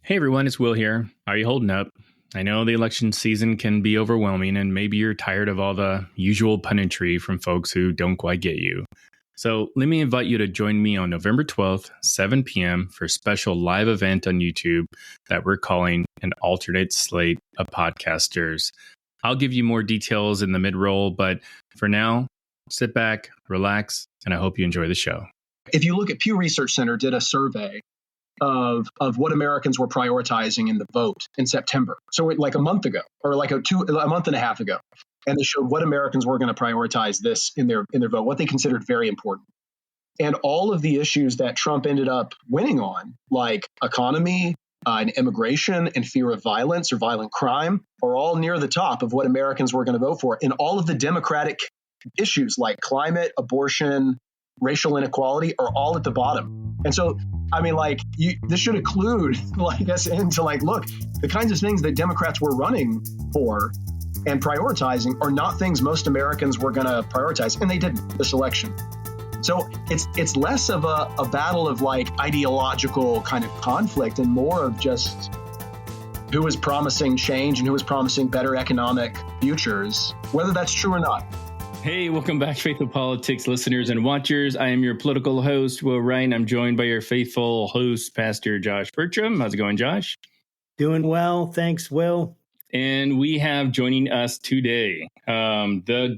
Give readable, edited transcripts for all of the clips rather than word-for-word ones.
Hey everyone, it's Will here. Are you holding up? I know the election season can be overwhelming and maybe you're tired of all the usual punditry from folks who don't quite get you. So let me invite you to join me on November 12th, 7 p.m. for a special live event on YouTube that we're calling an alternate slate of podcasters. I'll give you more details in the mid-roll, but for now, sit back, relax, and I hope you enjoy the show. If you look at Pew Research Center did a survey of what Americans were prioritizing in the vote in September. So like a month ago, or like a month and a half ago. And they showed what Americans were going to prioritize this in their vote, what they considered very important. And all of the issues that Trump ended up winning on, like economy and immigration and fear of violence or violent crime, are all near the top of what Americans were going to vote for. And all of the Democratic issues like climate, abortion, racial inequality are all at the bottom. And so, I mean, this should include us into look, the kinds of things that Democrats were running for and prioritizing are not things most Americans were going to prioritize. And they didn't this election. So it's less of a battle of ideological kind of conflict and more of just who is promising change and who is promising better economic futures, whether that's true or not. Hey, welcome back, Faithful Politics listeners and watchers. I am your political host, Will Wright. I'm joined by your faithful host, Pastor Josh Burtram. How's it going, Josh? Doing well. Thanks, Will. And we have joining us today the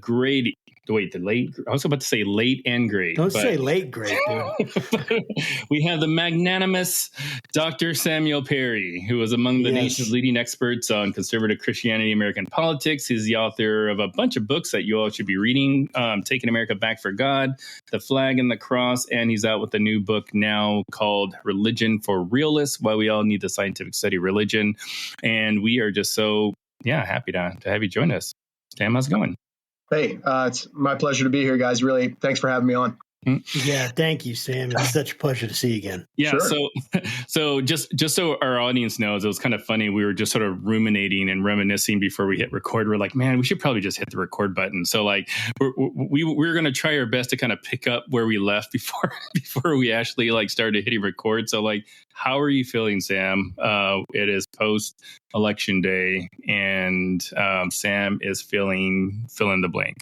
late. I was about to say late and great. Don't say late great, dude. We have the magnanimous Dr. Samuel Perry, who is among the nation's leading experts on conservative Christianity, American politics. He's the author of a bunch of books that you all should be reading, Taking America Back for God, The Flag and the Cross, and he's out with a new book now called Religion for Realists, Why We All Need the Scientific Study of Religion. And we are just so happy to have you join us. Sam, how's it going? Hey, it's my pleasure to be here, guys. Really, thanks for having me on. Yeah, thank you, Sam. It's such a pleasure to see you again. Yeah, sure. So just so our audience knows, it was kind of funny. We were just sort of ruminating and reminiscing before we hit record. We're like, man, we should probably just hit the record button. So we're going to try our best to kind of pick up where we left before we actually started hitting record. So how are you feeling, Sam? It is post-election day, and Sam is feeling fill in the blank.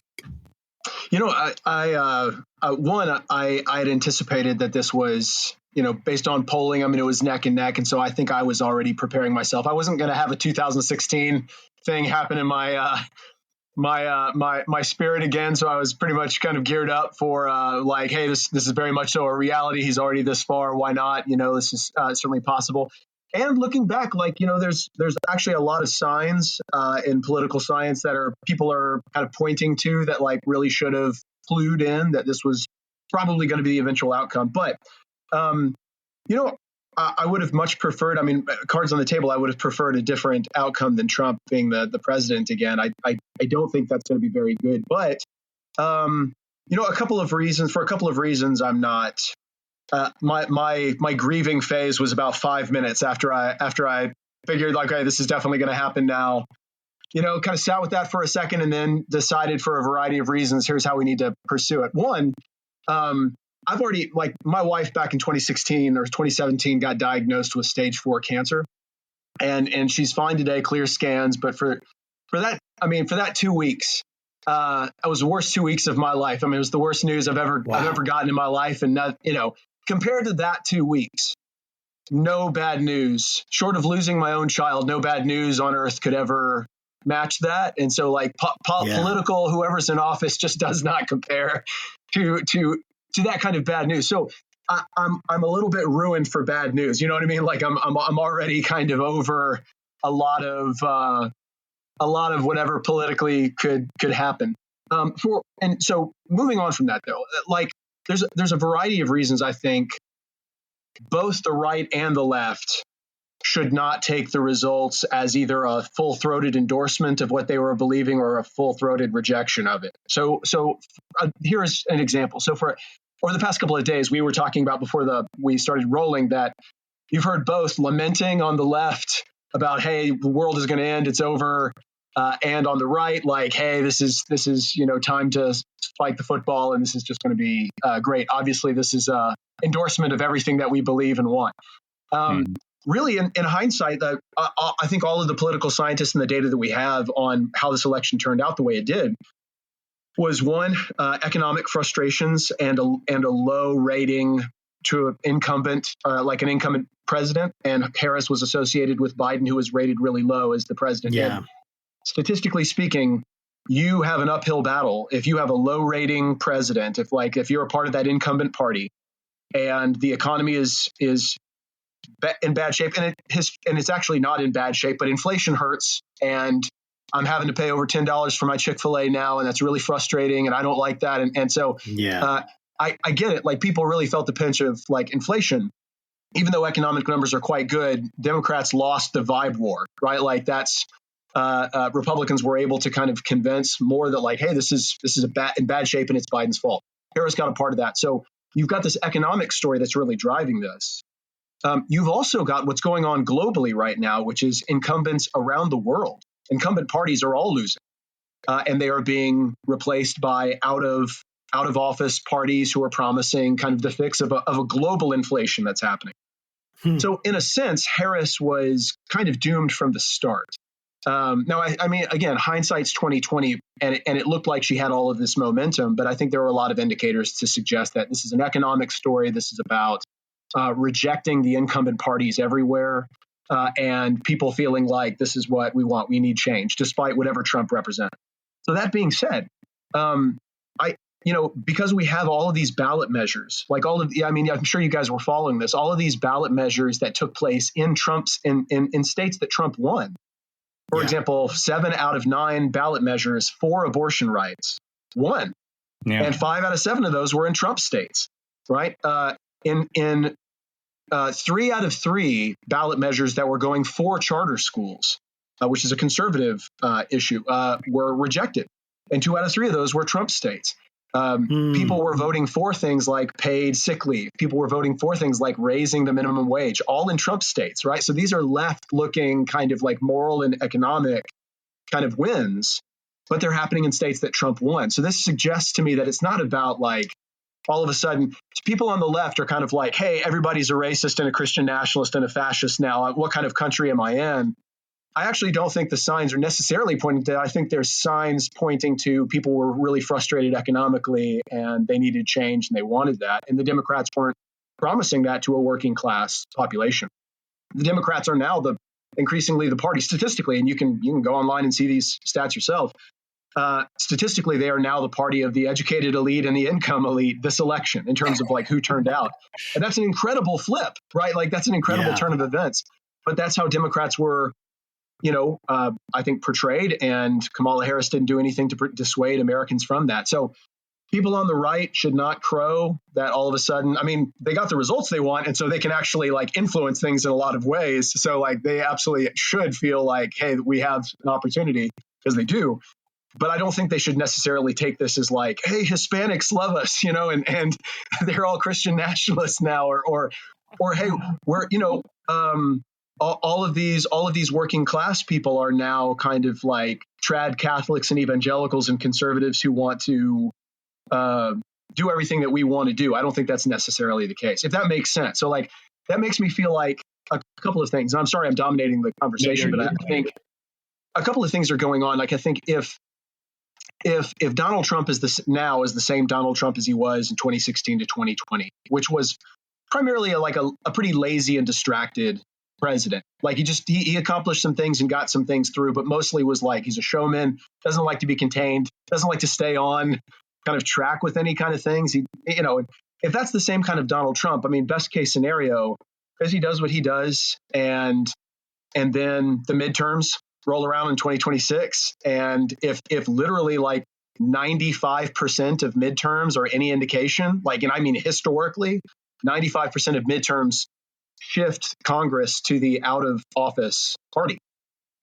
You know, I had anticipated that this was, based on polling. I mean, it was neck and neck. And so I think I was already preparing myself. I wasn't going to have a 2016 thing happen in my spirit again. So I was pretty much kind of geared up for hey, this is very much so a reality. He's already this far. Why not? This is certainly possible. And looking back, there's actually a lot of signs in political science that people are kind of pointing to that really should have clued in that this was probably going to be the eventual outcome. But, I would have much preferred, cards on the table, I would have preferred a different outcome than Trump being the president again. I don't think that's going to be very good. But, for a couple of reasons, I'm not. My grieving phase was about 5 minutes after I figured hey, this is definitely going to happen now. Kind of sat with that for a second and then decided for a variety of reasons, here's how we need to pursue it. One, I've already my wife back in 2016 or 2017 got diagnosed with stage 4 cancer, and she's fine today, clear scans. But for that 2 weeks. It was the worst 2 weeks of my life. It was the worst news I've ever gotten in my life. And compared to that 2 weeks, no bad news, short of losing my own child, no bad news on earth could ever match that. And so political, whoever's in office just does not compare to that kind of bad news. So I'm a little bit ruined for bad news. You know what I mean? I'm already kind of over a lot of whatever politically could happen. And so moving on from that though, there's a variety of reasons I think both the right and the left should not take the results as either a full-throated endorsement of what they were believing or a full-throated rejection of it. So here's an example. So for over the past couple of days, we were talking about before we started rolling that you've heard both lamenting on the left about, hey, the world is going to end, it's over. And on the right, hey, this is time to spike the football, and this is just going to be great. Obviously, this is an endorsement of everything that we believe and want. really, in hindsight, I think all of the political scientists and the data that we have on how this election turned out the way it did was one, economic frustrations and a low rating to an incumbent, like an incumbent president. And Harris was associated with Biden, who was rated really low as the president. Yeah. And statistically speaking, you have an uphill battle if you have a low rating president. If you're a part of that incumbent party, and the economy is in bad shape, and it's actually not in bad shape, but inflation hurts, and I'm having to pay over $10 for my Chick-fil-A now, and that's really frustrating, and I don't like that. And so I get it. Like, people really felt the pinch of like inflation. Even though economic numbers are quite good, Democrats lost the vibe war, right? Like, that's Republicans were able to kind of convince more that like, hey, this is in bad shape and it's Biden's fault. Harris got a part of that. So you've got this economic story that's really driving this. You've also got what's going on globally right now, which is incumbents around the world. Incumbent parties are all losing, and they are being replaced by out of office parties who are promising kind of the fix of a global inflation that's happening. So in a sense, Harris was kind of doomed from the start. Now, I mean, again, hindsight's 2020, and it looked like she had all of this momentum, but I think there were a lot of indicators to suggest that this is an economic story. This is about rejecting the incumbent parties everywhere, and people feeling like this is what we want. We need change, despite whatever Trump represents. So that being said, because we have all of these ballot measures, like I'm sure you guys were following this, all of these ballot measures that took place in states that Trump won. For example, 7 out of 9 ballot measures for abortion rights won. Yeah. And 5 out of 7 of those were in Trump states, right? In 3 out of 3 ballot measures that were going for charter schools, which is a conservative issue, were rejected. And 2 out of 3 of those were Trump states. People were voting for things like paid sick leave. People were voting for things like raising the minimum wage, all in Trump states, right? So these are left-looking kind of like moral and economic kind of wins, but they're happening in states that Trump won. So this suggests to me that it's not about like all of a sudden people on the left are kind of like, hey, everybody's a racist and a Christian nationalist and a fascist now. What kind of country am I in? I actually don't think the signs are necessarily pointing to that. I think there's signs pointing to people were really frustrated economically and they needed change and they wanted that. And the Democrats weren't promising that to a working class population. The Democrats are now increasingly the party statistically, and you can go online and see these stats yourself. Statistically, they are now the party of the educated elite and the income elite this election in terms of like who turned out. And that's an incredible flip, right? Like that's an incredible turn of events. But that's how Democrats were, I think portrayed, and Kamala Harris didn't do anything to dissuade Americans from that. So people on the right should not crow that all of a sudden, I mean, they got the results they want, and so they can actually like influence things in a lot of ways. So like they absolutely should feel like, hey, we have an opportunity, because they do. But I don't think they should necessarily take this as like, hey, Hispanics love us, and they're all Christian nationalists now, or hey, we're, all of these working class people are now kind of like trad Catholics and evangelicals and conservatives who want to do everything that we want to do. I don't think that's necessarily the case, if that makes sense. So like that makes me feel like a couple of things. And I'm sorry I'm dominating the conversation, but I think a couple of things are going on. Like I think if Donald Trump is the same Donald Trump as he was in 2016 to 2020, which was primarily a pretty lazy and distracted president. Like he accomplished some things and got some things through, but mostly was like, he's a showman, doesn't like to be contained, doesn't like to stay on kind of track with any kind of things. If that's the same kind of Donald Trump, I mean, best case scenario, because he does what he does, and then the midterms roll around in 2026. And if literally like 95% of midterms are any indication, like, and I mean, historically, 95% of midterms shift Congress to the out of office party.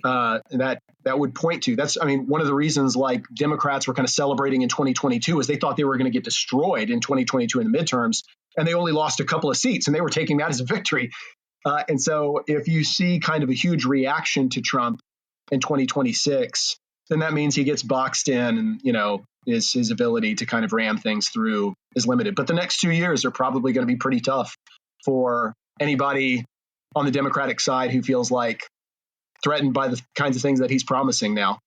That would point to, that's, I mean, one of the reasons like Democrats were kind of celebrating in 2022 is they thought they were going to get destroyed in 2022 in the midterms, and they only lost a couple of seats, and they were taking that as a victory. And so if you see kind of a huge reaction to Trump in 2026, then that means he gets boxed in, and, his ability to kind of ram things through is limited. But the next 2 years are probably going to be pretty tough for anybody on the Democratic side who feels like threatened by the kinds of things that he's promising now.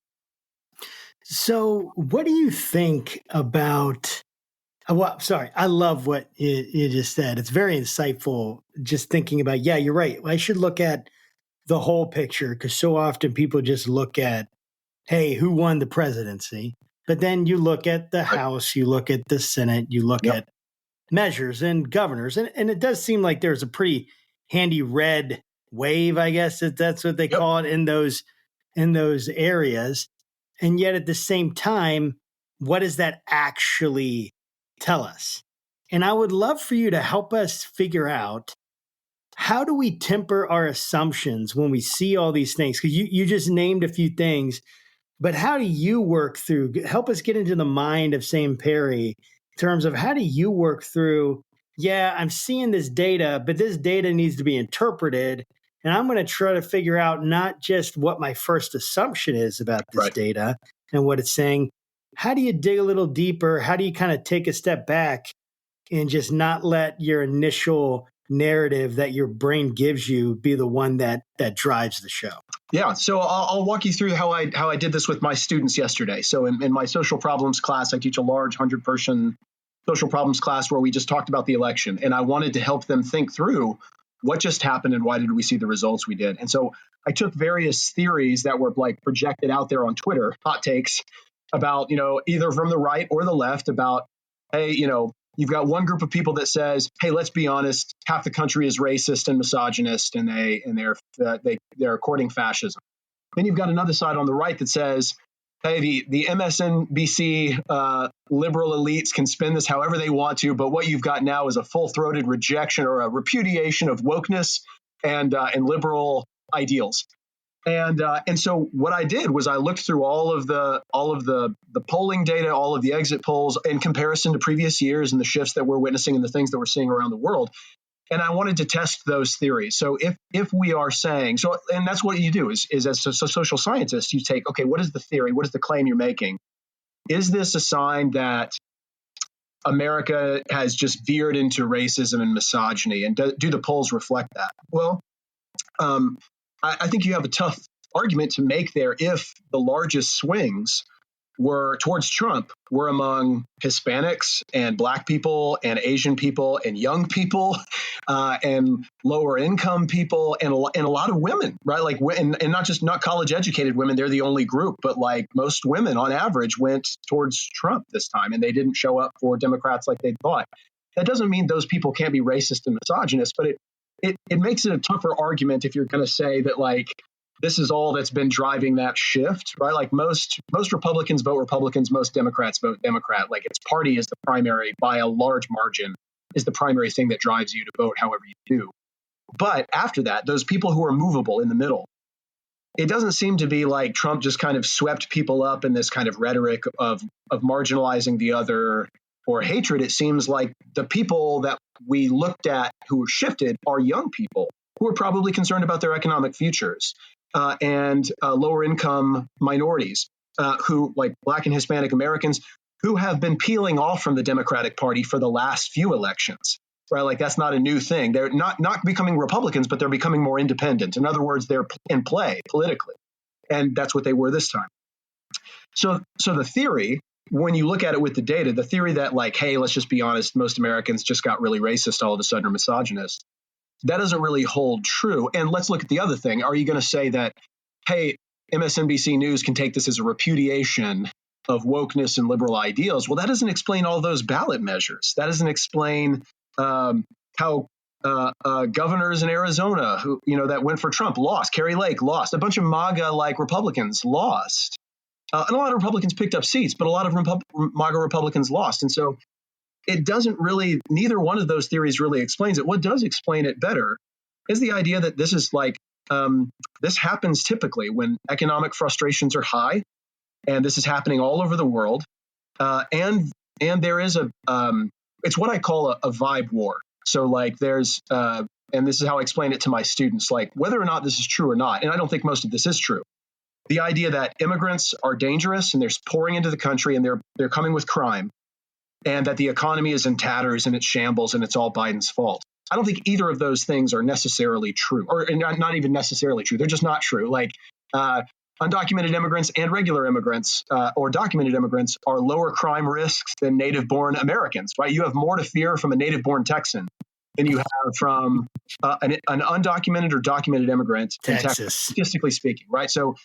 So what do you think about, well, sorry, I love what you just said. It's very insightful just thinking about, yeah, you're right. I should look at the whole picture because so often people just look at, hey, who won the presidency? But then you look at the House, you look at the Senate, you look at measures and governors. And it does seem like there's a pretty handy red wave, I guess that's what they call it in those areas. And yet at the same time, what does that actually tell us? And I would love for you to help us figure out, how do we temper our assumptions when we see all these things? Because you just named a few things, but how do you work through, help us get into the mind of Sam Perry in terms of how do you work through, yeah, I'm seeing this data, but this data needs to be interpreted. And I'm going to try to figure out not just what my first assumption is about this data and what it's saying. How do you dig a little deeper? How do you kind of take a step back and just not let your initial narrative that your brain gives you be the one that drives the show? Yeah, so I'll walk you through how I did this with my students yesterday. So in my social problems class, I teach a large 100-person social problems class where we just talked about the election. And I wanted to help them think through what just happened and why did we see the results we did. And so I took various theories that were like projected out there on Twitter, hot takes about, either from the right or the left about, hey, you've got one group of people that says, hey, let's be honest, half the country is racist and misogynist and they're courting fascism. Then you've got another side on the right that says, hey, the MSNBC liberal elites can spin this however they want to, but what you've got now is a full-throated rejection or a repudiation of wokeness and liberal ideals. And so what I did was I looked through all of the polling data, all of the exit polls in comparison to previous years and the shifts that we're witnessing and the things that we're seeing around the world. And I wanted to test those theories. So if we are saying, and that's what you do is as a social scientist, you take, okay, what is the theory? What is the claim you're making? Is this a sign that America has just veered into racism and misogyny? And do the polls reflect that? Well, I think you have a tough argument to make there if the largest swings were towards Trump were among Hispanics and Black people and Asian people and young people and lower income people and a lot of women, right? Like, and not college educated women. They're the only group, but like most women on average went towards Trump this time, and they didn't show up for Democrats like they thought. That doesn't mean those people can't be racist and misogynist, but it makes it a tougher argument if you're going to say that like this is all that's been driving that shift, right? Like most Republicans vote Republicans, most Democrats vote Democrat. Like its party is the primary, by a large margin, is the primary thing that drives you to vote however you do. But after that, those people who are movable in the middle, it doesn't seem to be like Trump just kind of swept people up in this kind of rhetoric of marginalizing the other or hatred. It seems like the people that we looked at who shifted are young people who are probably concerned about their economic futures. And lower income minorities who, like Black and Hispanic Americans, who have been peeling off from the Democratic Party for the last few elections, right? Like that's not a new thing. They're not becoming Republicans, but they're becoming more independent. In other words, they're in play politically. And that's what they were this time. So the theory, when you look at it with the data, the theory that like, hey, let's just be honest, most Americans just got really racist all of a sudden or misogynist, that doesn't really hold true. And let's look at the other thing. Are you going to say that, hey, MSNBC News can take this as a repudiation of wokeness and liberal ideals? Well, that doesn't explain all those ballot measures. That doesn't explain how governors in Arizona who, that went for Trump lost. Carrie Lake lost. A bunch of MAGA-like Republicans lost. And a lot of Republicans picked up seats, but a lot of MAGA Republicans lost. And so it doesn't really, neither one of those theories really explains it. What does explain it better is the idea that this is like, this happens typically when economic frustrations are high, and this is happening all over the world. And there is it's what I call a vibe war. So like there's, and this is how I explain it to my students, like whether or not this is true or not, and I don't think most of this is true. The idea that immigrants are dangerous and they're pouring into the country and they're coming with crime, and that the economy is in tatters and it's shambles and it's all Biden's fault. I don't think either of those things are necessarily true, or not even necessarily true. They're just not true. Like undocumented immigrants and regular immigrants or documented immigrants are lower crime risks than native-born Americans, right? You have more to fear from a native-born Texan than you have from an undocumented or documented immigrant in Texas, statistically speaking, right? So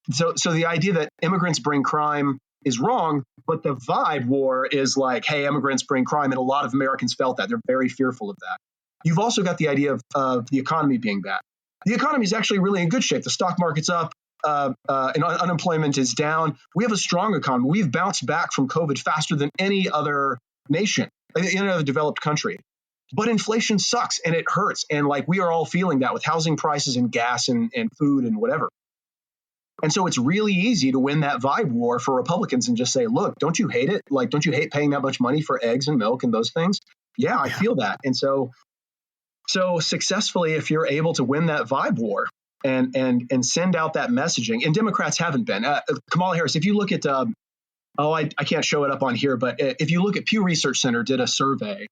the idea that immigrants bring crime is wrong, but the vibe war is like, hey, immigrants bring crime, and a lot of Americans felt that. They're very fearful of that. You've also got the idea of the economy being bad. The economy is actually really in good shape. The stock market's up, and unemployment is down. We have a strong economy. We've bounced back from COVID faster than any other nation, any other developed country. But inflation sucks, and it hurts. And like we are all feeling that with housing prices and gas and food and whatever. And so it's really easy to win that vibe war for Republicans and just say, look, don't you hate it? Like, don't you hate paying that much money for eggs and milk and those things? Yeah, I feel that. And so successfully, if you're able to win that vibe war and send out that messaging, and Democrats haven't been. Kamala Harris, if you look at, I can't show it up on here, but if you look at Pew Research Center did a survey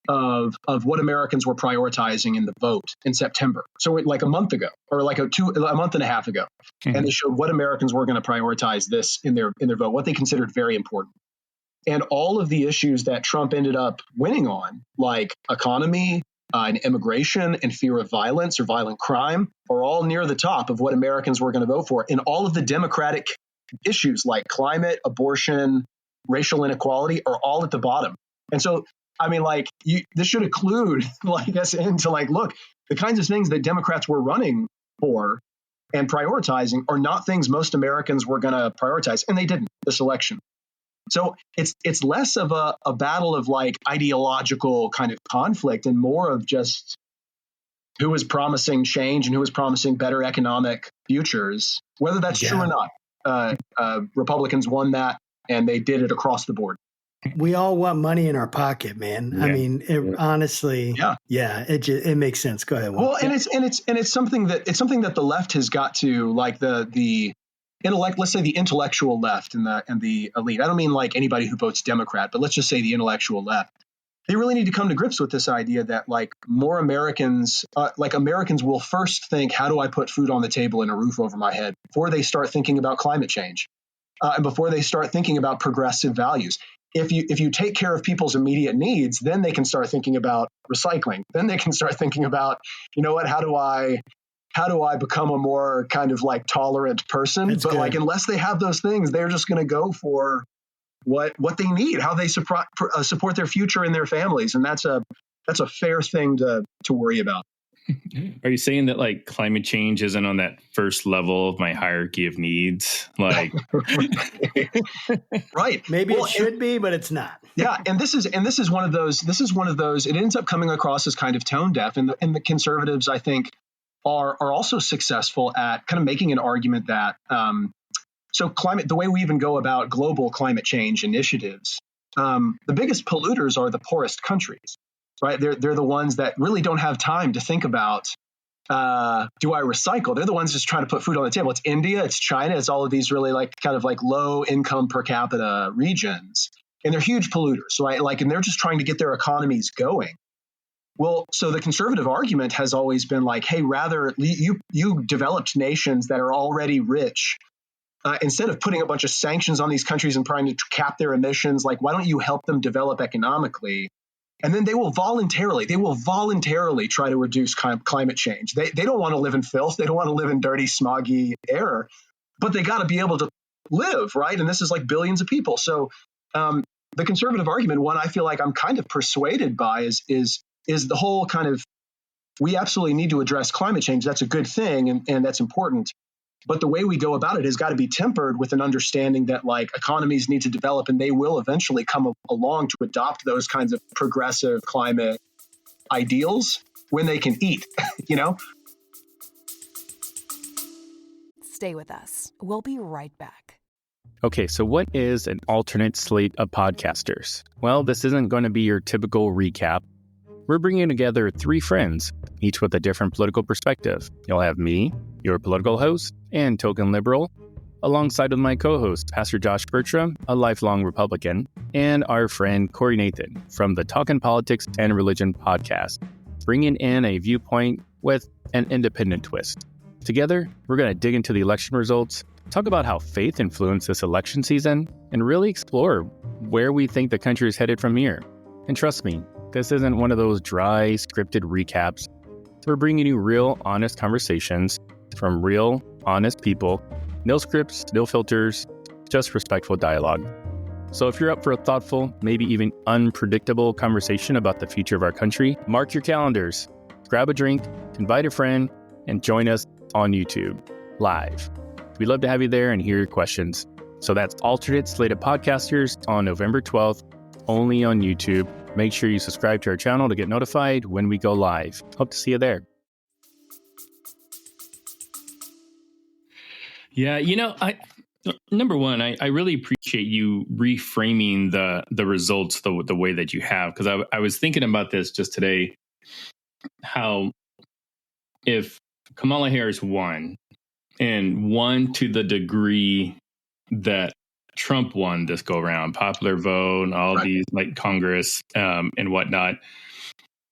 of what Americans were prioritizing in the vote in September. So like a month ago, or like a month and a half ago. Mm-hmm. And they showed what Americans were going to prioritize this in their vote, what they considered very important. And all of the issues that Trump ended up winning on, like economy and immigration and fear of violence or violent crime, are all near the top of what Americans were going to vote for. And all of the Democratic issues like climate, abortion, racial inequality are all at the bottom. And so I mean, like, this should include, like, us into, like, look, the kinds of things that Democrats were running for and prioritizing are not things most Americans were going to prioritize, and they didn't this election. So it's less of a battle of, like, ideological kind of conflict and more of just who is promising change and who is promising better economic futures, whether that's true or not. Republicans won that, and they did it across the board. We all want money in our pocket, man. Yeah. I mean, honestly, it makes sense. Go ahead. Well, and it's something that the left has got to, like the intellect. Let's say the intellectual left and the elite. I don't mean like anybody who votes Democrat, but let's just say the intellectual left. They really need to come to grips with this idea that like more Americans, Americans will first think, how do I put food on the table and a roof over my head before they start thinking about climate change, and before they start thinking about progressive values. If you take care of people's immediate needs, then they can start thinking about recycling. Then they can start thinking about, you know what, how do I become a more kind of like tolerant person? That's but good. Like, unless they have those things, they're just going to go for what they need, how they support their future and their families. And that's a fair thing to worry about. Are you saying that like climate change isn't on that first level of my hierarchy of needs? Like, right? Maybe it should be, but it's not. Yeah, and this is one of those. It ends up coming across as kind of tone deaf, and the conservatives, I think, are also successful at kind of making an argument that so climate, the way we even go about global climate change initiatives, the biggest polluters are the poorest countries. Right, they're the ones that really don't have time to think about, do I recycle? They're the ones just trying to put food on the table. It's India, it's China, it's all of these really like kind of like low income per capita regions, and they're huge polluters, right? Like, and they're just trying to get their economies going. Well, so the conservative argument has always been like, hey, rather you developed nations that are already rich. Instead of putting a bunch of sanctions on these countries and trying to cap their emissions, like, why don't you help them develop economically? And then they will voluntarily try to reduce climate change. They don't want to live in filth. They don't want to live in dirty, smoggy air, but they got to be able to live, right? And this is like billions of people. So the conservative argument, one I feel like I'm kind of persuaded by, is the whole kind of, we absolutely need to address climate change. That's a good thing, and that's important. But the way we go about it has got to be tempered with an understanding that like economies need to develop, and they will eventually come along to adopt those kinds of progressive climate ideals when they can eat, you know? Stay with us. We'll be right back. Okay, so what is an alternate slate of podcasters? Well, this isn't going to be your typical recap. We're bringing together three friends, each with a different political perspective. You'll have me, your political host and token liberal, alongside with my co-host, Pastor Josh Burtram, a lifelong Republican, and our friend Corey Nathan from the Talkin' Politics and Religion podcast. bringing in a viewpoint with an independent twist. Together, we're going to dig into the election results, talk about how faith influenced this election season, and really explore where we think the country is headed from here. And trust me, this isn't one of those dry, scripted recaps. We're bringing you real, honest conversations from real, honest people. No scripts, no filters, just respectful dialogue. So if you're up for a thoughtful, maybe even unpredictable conversation about the future of our country, mark your calendars, grab a drink, invite a friend, and join us on YouTube, live. We'd love to have you there and hear your questions. So that's Alternate Slated Podcasters on November 12th, only on YouTube. Make sure you subscribe to our channel to get notified when we go live. Hope to see you there. Yeah, number one, I really appreciate you reframing the results the way that you have, because I was thinking about this just today, how if Kamala Harris won, and won to the degree that Trump won this go around, popular vote, and all these like Congress and whatnot,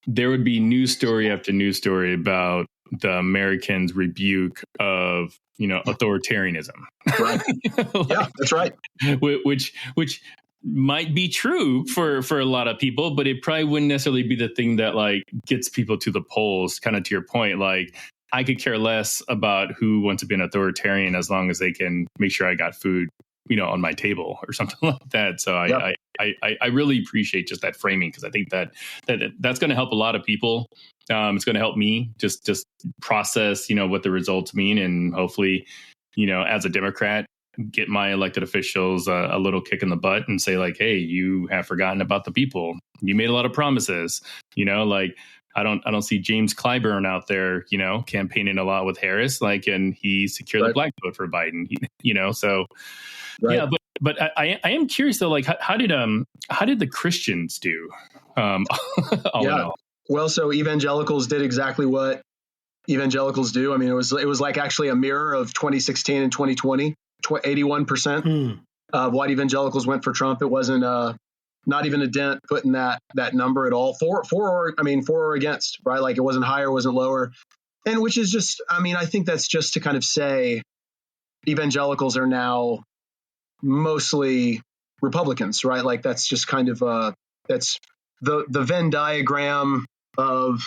there would be news story after news story about the Americans' rebuke of authoritarianism. Right. Yeah, that's right. Which might be true for a lot of people, but it probably wouldn't necessarily be the thing that like gets people to the polls. Kind of to your point, like I could care less about who wants to be an authoritarian as long as they can make sure I got food, on my table or something like that. So I really appreciate just that framing, because I think that's going to help a lot of people. It's going to help me just process, what the results mean, and hopefully, as a Democrat, get my elected officials a little kick in the butt and say like, hey, you have forgotten about the people. You made a lot of promises, like I don't see James Clyburn out there, campaigning a lot with Harris, and he secured the black vote for Biden, so yeah, but I am curious though, like how did the Christians do? All in all? Well, so evangelicals did exactly what evangelicals do. I mean, it was like actually a mirror of 2016 and 2020. 81% of white evangelicals went for Trump. It wasn't not even a dent put in that number at all. For or against, right? Like it wasn't higher, wasn't lower. And which is just, I think that's just to kind of say evangelicals are now mostly Republicans, right? Like that's just kind of that's the Venn diagram of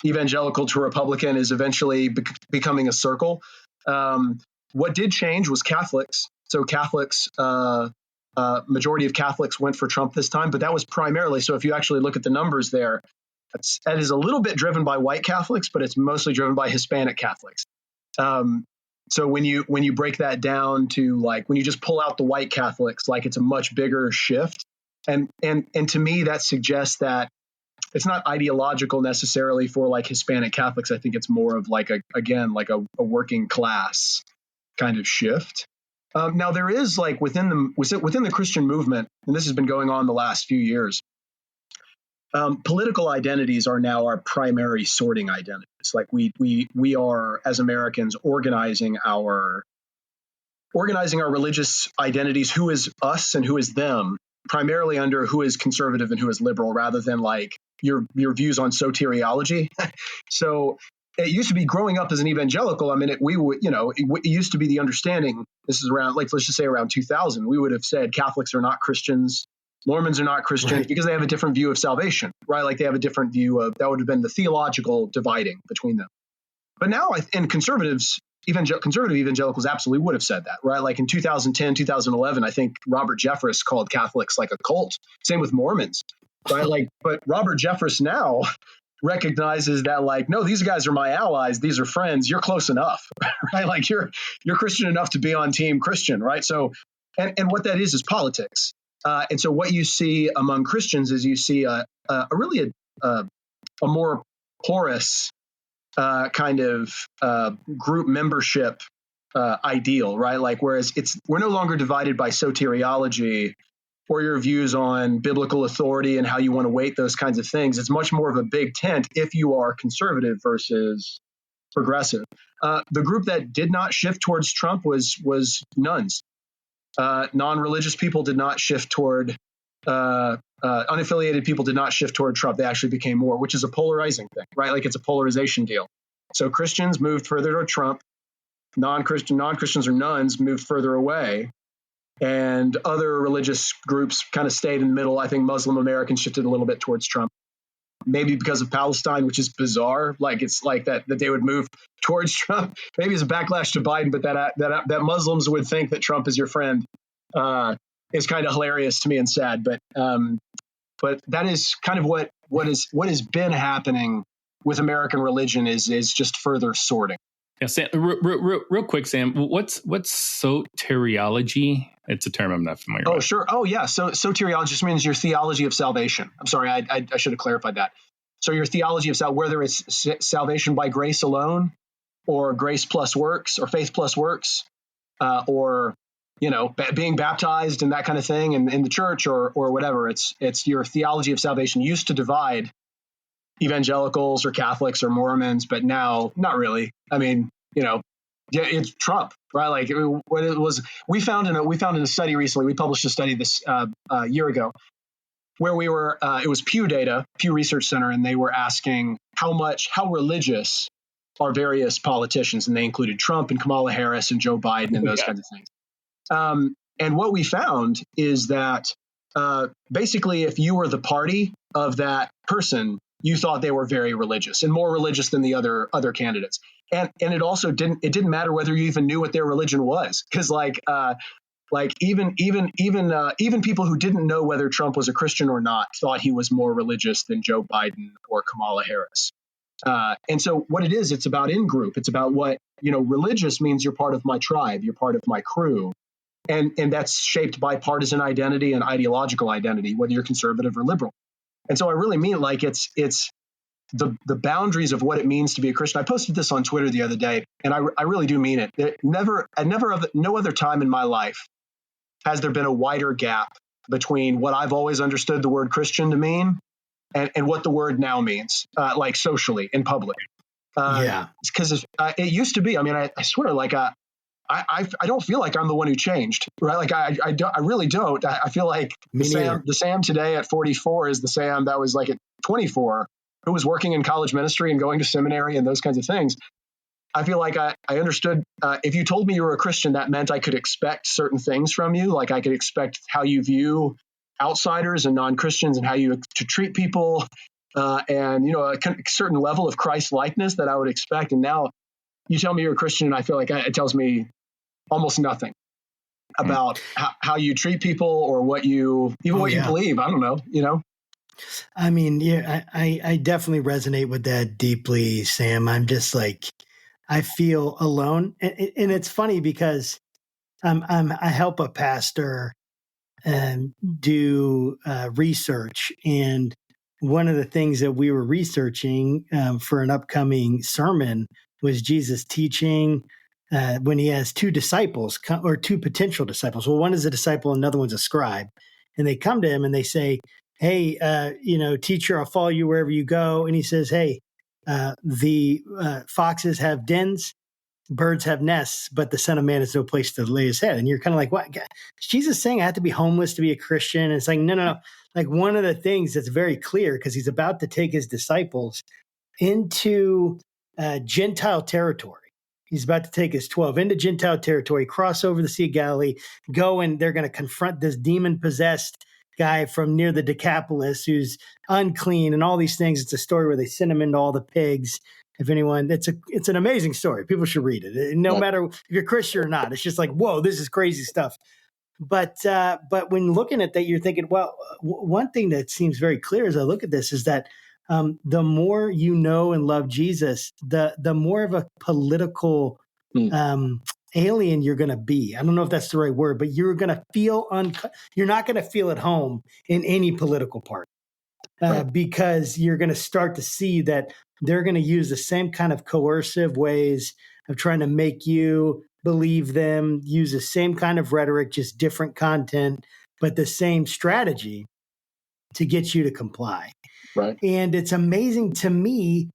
evangelical to Republican is eventually becoming a circle. What did change was Catholics. So Catholics, majority of Catholics went for Trump this time, but that was primarily, so if you actually look at the numbers there, that is a little bit driven by white Catholics, but it's mostly driven by Hispanic Catholics. So when you break that down to like, when you just pull out the white Catholics, like it's a much bigger shift. And to me, that suggests that it's not ideological necessarily for like Hispanic Catholics. I think it's more of like a working class kind of shift. Now there is like within the Christian movement, and this has been going on the last few years, political identities are now our primary sorting identities. Like we are as Americans organizing our religious identities, who is us and who is them, primarily under who is conservative and who is liberal, rather than like your views on soteriology. So it used to be, growing up as an evangelical, it used to be the understanding, this is around, like, let's just say around 2000, we would have said Catholics are not Christians, Mormons are not Christians, because they have a different view of salvation, right? Like they have a different view of, that would have been the theological dividing between them. But now, and conservative evangelicals absolutely would have said that, right? Like in 2010, 2011, I think Robert Jeffress called Catholics like a cult. Same with Mormons, right? Like, but Robert Jeffress now recognizes that, like, no, these guys are my allies, these are friends, you're close enough, right? Like you're Christian enough to be on team Christian, right? So, and what that is politics. And so what you see among Christians is you see a more porous kind of group membership ideal, right? Like, whereas we're no longer divided by soteriology or your views on biblical authority and how you want to weight those kinds of things. It's much more of a big tent if you are conservative versus progressive. The group that did not shift towards Trump was nuns. Non-religious people did not shift toward unaffiliated people did not shift toward Trump. They actually became more, which is a polarizing thing, right? Like it's a polarization deal. So Christians moved further toward Trump. Non-Christians or nuns moved further away. And other religious groups kind of stayed in the middle. I think Muslim Americans shifted a little bit towards Trump, maybe because of Palestine, which is bizarre. Like it's like that they would move towards Trump. Maybe it's a backlash to Biden, but that Muslims would think that Trump is your friend is kind of hilarious to me and sad. But that is kind of what has been happening with American religion is just further sorting. Yeah, Sam, real quick, Sam, what's soteriology? It's a term I'm not familiar with. Oh, sure. Oh, yeah. So soteriology just means your theology of salvation. I'm sorry, I should have clarified that. So your theology of whether it's salvation by grace alone, or grace plus works, or faith plus works, or being baptized and that kind of thing in the church or whatever. It's your theology of salvation used to divide evangelicals or Catholics or Mormons, but now not really. I mean, it's Trump, right? Like what it was, we found in a study recently. We published a study this year ago where we were. It was Pew data, Pew Research Center, and they were asking how religious are various politicians, and they included Trump and Kamala Harris and Joe Biden and those kinds of things. And what we found is that basically, if you were the party of that person, you thought they were very religious and more religious than the other candidates. And it also didn't matter whether you even knew what their religion was, because even people who didn't know whether Trump was a Christian or not thought he was more religious than Joe Biden or Kamala Harris. And so what it is, it's about in-group. It's about what, religious means you're part of my tribe, you're part of my crew. And that's shaped by partisan identity and ideological identity, whether you're conservative or liberal. And so I really mean like it's the boundaries of what it means to be a Christian. I posted this on Twitter the other day, and I really do mean it. No other time in my life has there been a wider gap between what I've always understood the word Christian to mean and what the word now means, like socially in public. Because it used to be. I mean, I swear, like I don't feel like I'm the one who changed, right? Like I really don't. I feel like the Sam today at 44 is the Sam that was like at 24, who was working in college ministry and going to seminary and those kinds of things. I feel like I understood. If you told me you were a Christian, that meant I could expect certain things from you. Like I could expect how you view outsiders and non-Christians and how you to treat people, and a certain level of Christ-likeness that I would expect. And now you tell me you're a Christian, and I feel like it tells me almost nothing about how you treat people or what you believe. I don't know, I mean, I definitely resonate with that deeply, Sam. I'm just like, I feel alone. And it's funny because I help a pastor do research. And one of the things that we were researching for an upcoming sermon was Jesus teaching when he has two disciples or two potential disciples. Well, one is a disciple, another one's a scribe. And they come to him and they say, hey, teacher, I'll follow you wherever you go. And he says, hey, the foxes have dens, birds have nests, but the Son of Man has no place to lay his head. And you're kind of like, what? Is Jesus saying I have to be homeless to be a Christian? And it's like, no. Like one of the things that's very clear, because he's about to take his disciples into Gentile territory. He's about to take his 12 into Gentile territory, cross over the Sea of Galilee, go and they're going to confront this demon-possessed guy from near the Decapolis who's unclean and all these things. It's a story where they send him into all the pigs. If anyone, it's an amazing story. People should read it. No matter if you're Christian or not, it's just like, whoa, this is crazy stuff. But when looking at that, you're thinking, well, one thing that seems very clear as I look at this is that the more you know and love Jesus, the more of a political alien you're going to be. I don't know if that's the right word, but you're going to feel you're not going to feel at home in any political party because you're going to start to see that they're going to use the same kind of coercive ways of trying to make you believe them, use the same kind of rhetoric, just different content, but the same strategy to get you to comply. Right. And it's amazing to me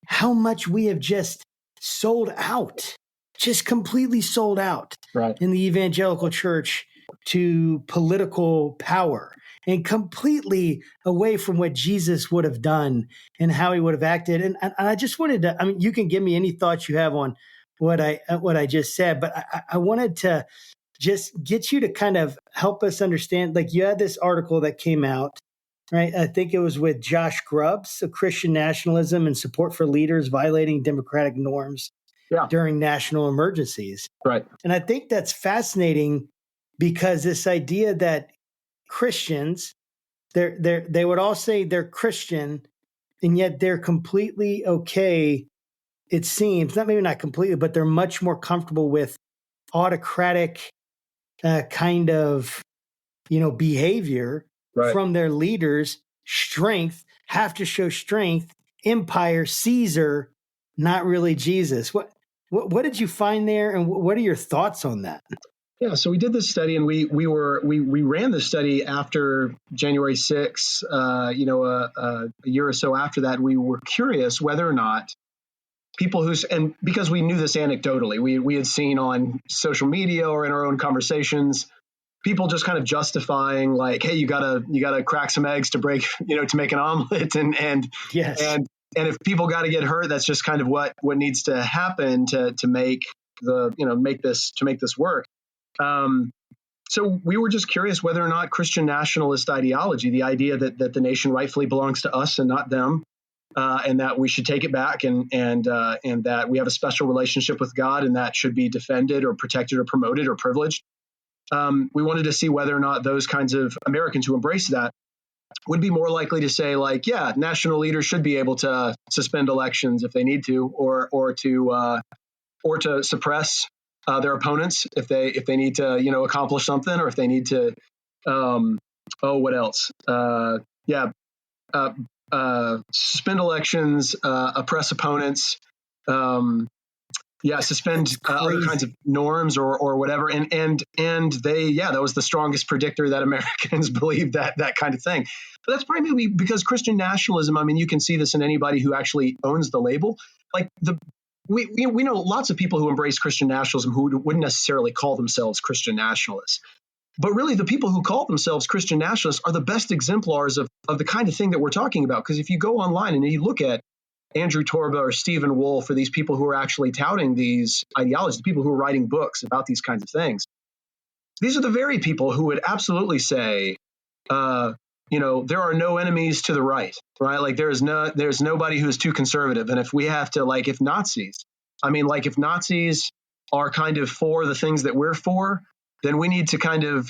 how much we have just sold out, just completely sold out in the evangelical church to political power. and completely away from what Jesus would have done and how he would have acted. And I just wanted to, I mean, you can give me any thoughts you have on what I just said, but I wanted to just get you to kind of help us understand. Like, you had this article that came out, right? I think it was with Josh Grubbs, of Christian nationalism and support for leaders violating democratic norms during national emergencies. Right. And I think that's fascinating because this idea that Christians, they would all say they're Christian, and yet they're completely okay. It seems, not maybe not completely, but they're much more comfortable with autocratic kind of, behavior from their leaders. Strength, have to show strength. Empire, Caesar, not really Jesus. What did you find there, and what are your thoughts on that? Yeah, so we did this study, and we ran this study after January 6th. A year or so after that, we were curious whether or not people and because we knew this anecdotally, we had seen on social media or in our own conversations, people just kind of justifying like, hey, you gotta crack some eggs to to make an omelet, and yes, and if people got to get hurt, that's just kind of what needs to happen to make this work. So we were just curious whether or not Christian nationalist ideology, the idea that the nation rightfully belongs to us and not them, and that we should take it back, and that we have a special relationship with God, and that should be defended or protected or promoted or privileged. We wanted to see whether or not those kinds of Americans who embrace that would be more likely to say, like, yeah, national leaders should be able to suspend elections if they need to, or to suppress their opponents if they need to, accomplish something, or if they need to, what else? Suspend elections, oppress opponents, suspend other kinds of norms or whatever. And that was the strongest predictor that Americans believe that kind of thing. But that's primarily because Christian nationalism, I mean, you can see this in anybody who actually owns the label. Like we know lots of people who embrace Christian nationalism who wouldn't necessarily call themselves Christian nationalists. But really, the people who call themselves Christian nationalists are the best exemplars of the kind of thing that we're talking about. Because if you go online and you look at Andrew Torba or Stephen Wolfe, or these people who are actually touting these ideologies, the people who are writing books about these kinds of things, these are the very people who would absolutely say, there are no enemies to the right? Like there's nobody who is too conservative. And if we have to, like, if Nazis are kind of for the things that we're for, then we need to kind of,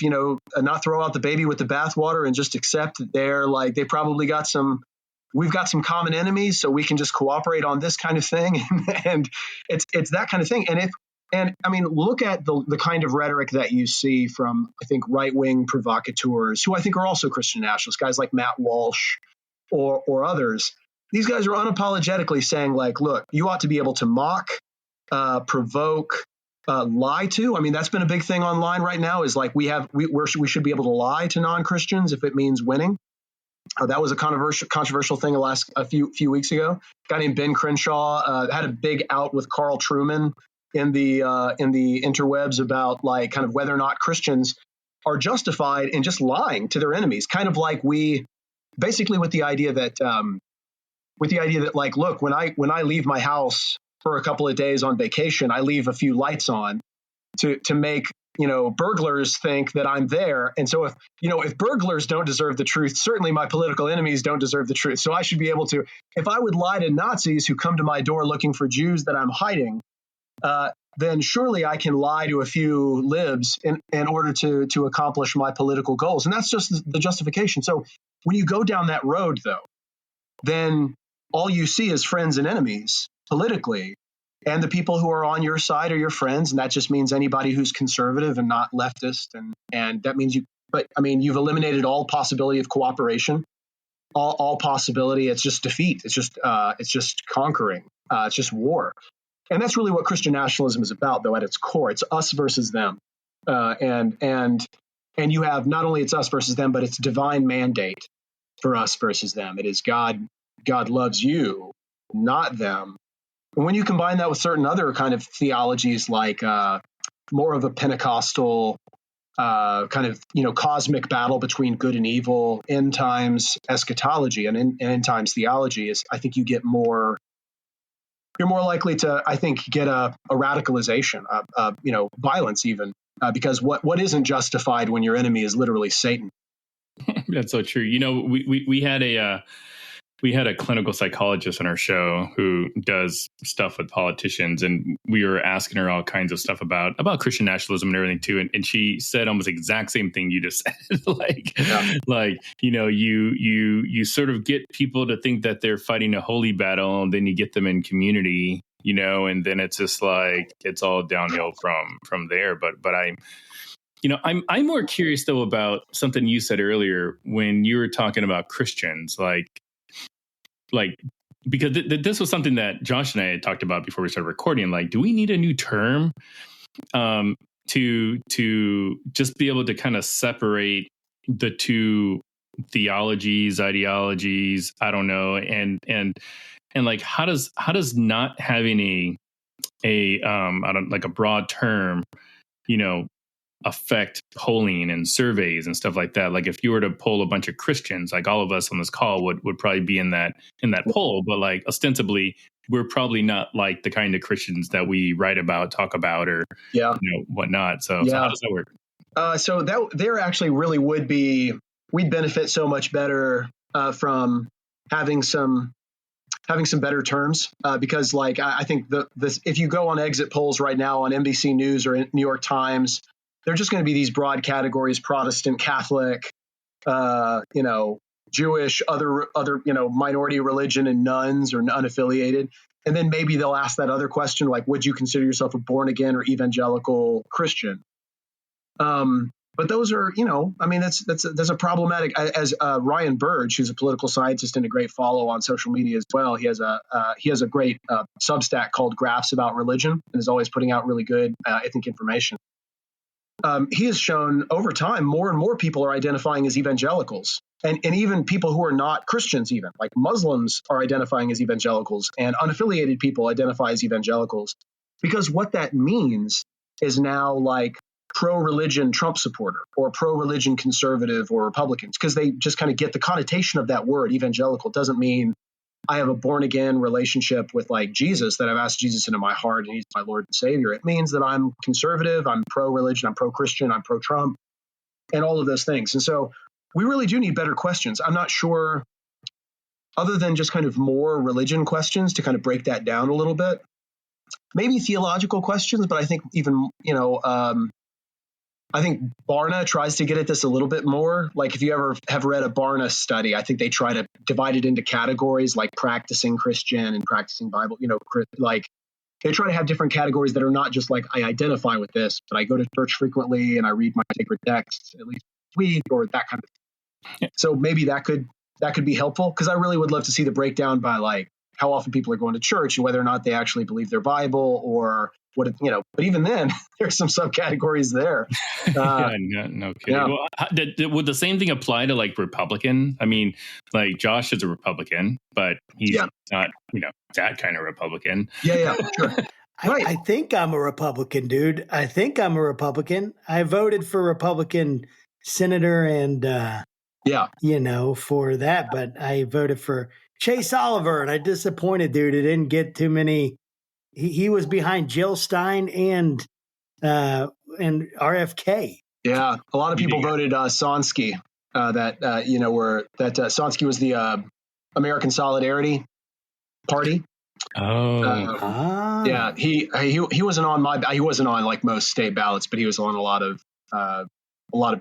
not throw out the baby with the bathwater and just accept that we've got some common enemies, so we can just cooperate on this kind of thing. And it's that kind of thing. And I mean, look at the kind of rhetoric that you see from, I think, right-wing provocateurs who I think are also Christian nationalists, guys like Matt Walsh or others. These guys are unapologetically saying, like, look, you ought to be able to mock, provoke, lie to. I mean, that's been a big thing online right now, is like we should be able to lie to non-Christians if it means winning. That was a controversial thing a few weeks ago. A guy named Ben Crenshaw had a big out with Carl Trueman in the interwebs about, like, kind of whether or not Christians are justified in just lying to their enemies, kind of like basically with the idea that like, look, when I leave my house for a couple of days on vacation, I leave a few lights on to make burglars think that I'm there. And so if burglars don't deserve the truth, certainly my political enemies don't deserve the truth. So I should be able to, if I would lie to Nazis who come to my door looking for Jews that I'm hiding, then surely I can lie to a few libs in order to accomplish my political goals. And that's just the justification. So when you go down that road, though, then all you see is friends and enemies politically. And the people who are on your side are your friends. And that just means anybody who's conservative and not leftist. And that means you've eliminated all possibility of cooperation, all possibility. It's just defeat. It's just conquering. It's just war. And that's really what Christian nationalism is about, though, at its core. It's us versus them. And you have not only it's us versus them, but it's divine mandate for us versus them. It is God loves you, not them. And when you combine that with certain other kind of theologies, like more of a Pentecostal kind of, cosmic battle between good and evil, end times eschatology and end times theology, is I think you're more likely to, I think, get a radicalization, violence even, because what isn't justified when your enemy is literally Satan. That's so true. We had a clinical psychologist on our show who does stuff with politicians, and we were asking her all kinds of stuff about Christian nationalism and everything too. And she said almost the exact same thing you just said. You sort of get people to think that they're fighting a holy battle, and then you get them in community, and then it's just like it's all downhill from there. But I'm more curious though about something you said earlier when you were talking about Christians, because this was something that Josh and I had talked about before we started recording. Like, do we need a new term to just be able to kind of separate the two theologies, ideologies? I don't know, and like how does not having a broad term, affect polling and surveys and stuff like that? Like if you were to poll a bunch of Christians, like all of us on this call would probably be in that poll, but like ostensibly we're probably not like the kind of Christians that we write about, talk about, or whatnot. So how does that work? So that there actually really we'd benefit so much better from having some better terms, because like I think this, if you go on exit polls right now on NBC News or New York Times, they're just going to be these broad categories: Protestant, Catholic, Jewish, other minority religion, and nuns or unaffiliated. And then maybe they'll ask that other question, like, would you consider yourself a born again or evangelical Christian? But those are, that's a problematic. As Ryan Burge, who's a political scientist and a great follow on social media as well, he has a great Substack called Graphs About Religion, and is always putting out really good, I think, information. He has shown over time more and more people are identifying as evangelicals, and even people who are not Christians, even like Muslims, are identifying as evangelicals, and unaffiliated people identify as evangelicals, because what that means is now like pro-religion Trump supporter or pro-religion conservative or Republicans, because they just kind of get the connotation of that word. Evangelical doesn't mean I have a born again relationship with like Jesus, that I've asked Jesus into my heart and he's my Lord and Savior. It means that I'm conservative, I'm pro-religion, I'm pro-Christian, I'm pro-Trump, and all of those things. And so we really do need better questions. I'm not sure, other than just kind of more religion questions to kind of break that down a little bit, maybe theological questions, but I think even, I think Barna tries to get at this a little bit more. Like if you ever have read a Barna study, I think they try to divide it into categories like practicing Christian and practicing Bible, like they try to have different categories that are not just like, I identify with this, but I go to church frequently and I read my sacred texts at least a week, or that kind of thing. So maybe that could be helpful, because I really would love to see the breakdown by like how often people are going to church and whether or not they actually believe their Bible, or what, but even then there's some subcategories there. No kidding. Yeah. Well, would the same thing apply to like Republican? I mean, like Josh is a Republican, but he's not, that kind of Republican. Yeah, sure. Right. I think I'm a Republican, dude. I think I'm a Republican. I voted for Republican senator and, for that, but I voted for Chase Oliver, and I disappointed, dude. It didn't get too many. He was behind Jill Stein and RFK. Yeah, a lot of people voted Sonski. Sonski was the American Solidarity Party. Yeah, he wasn't on he wasn't on like most state ballots, but he was on a lot of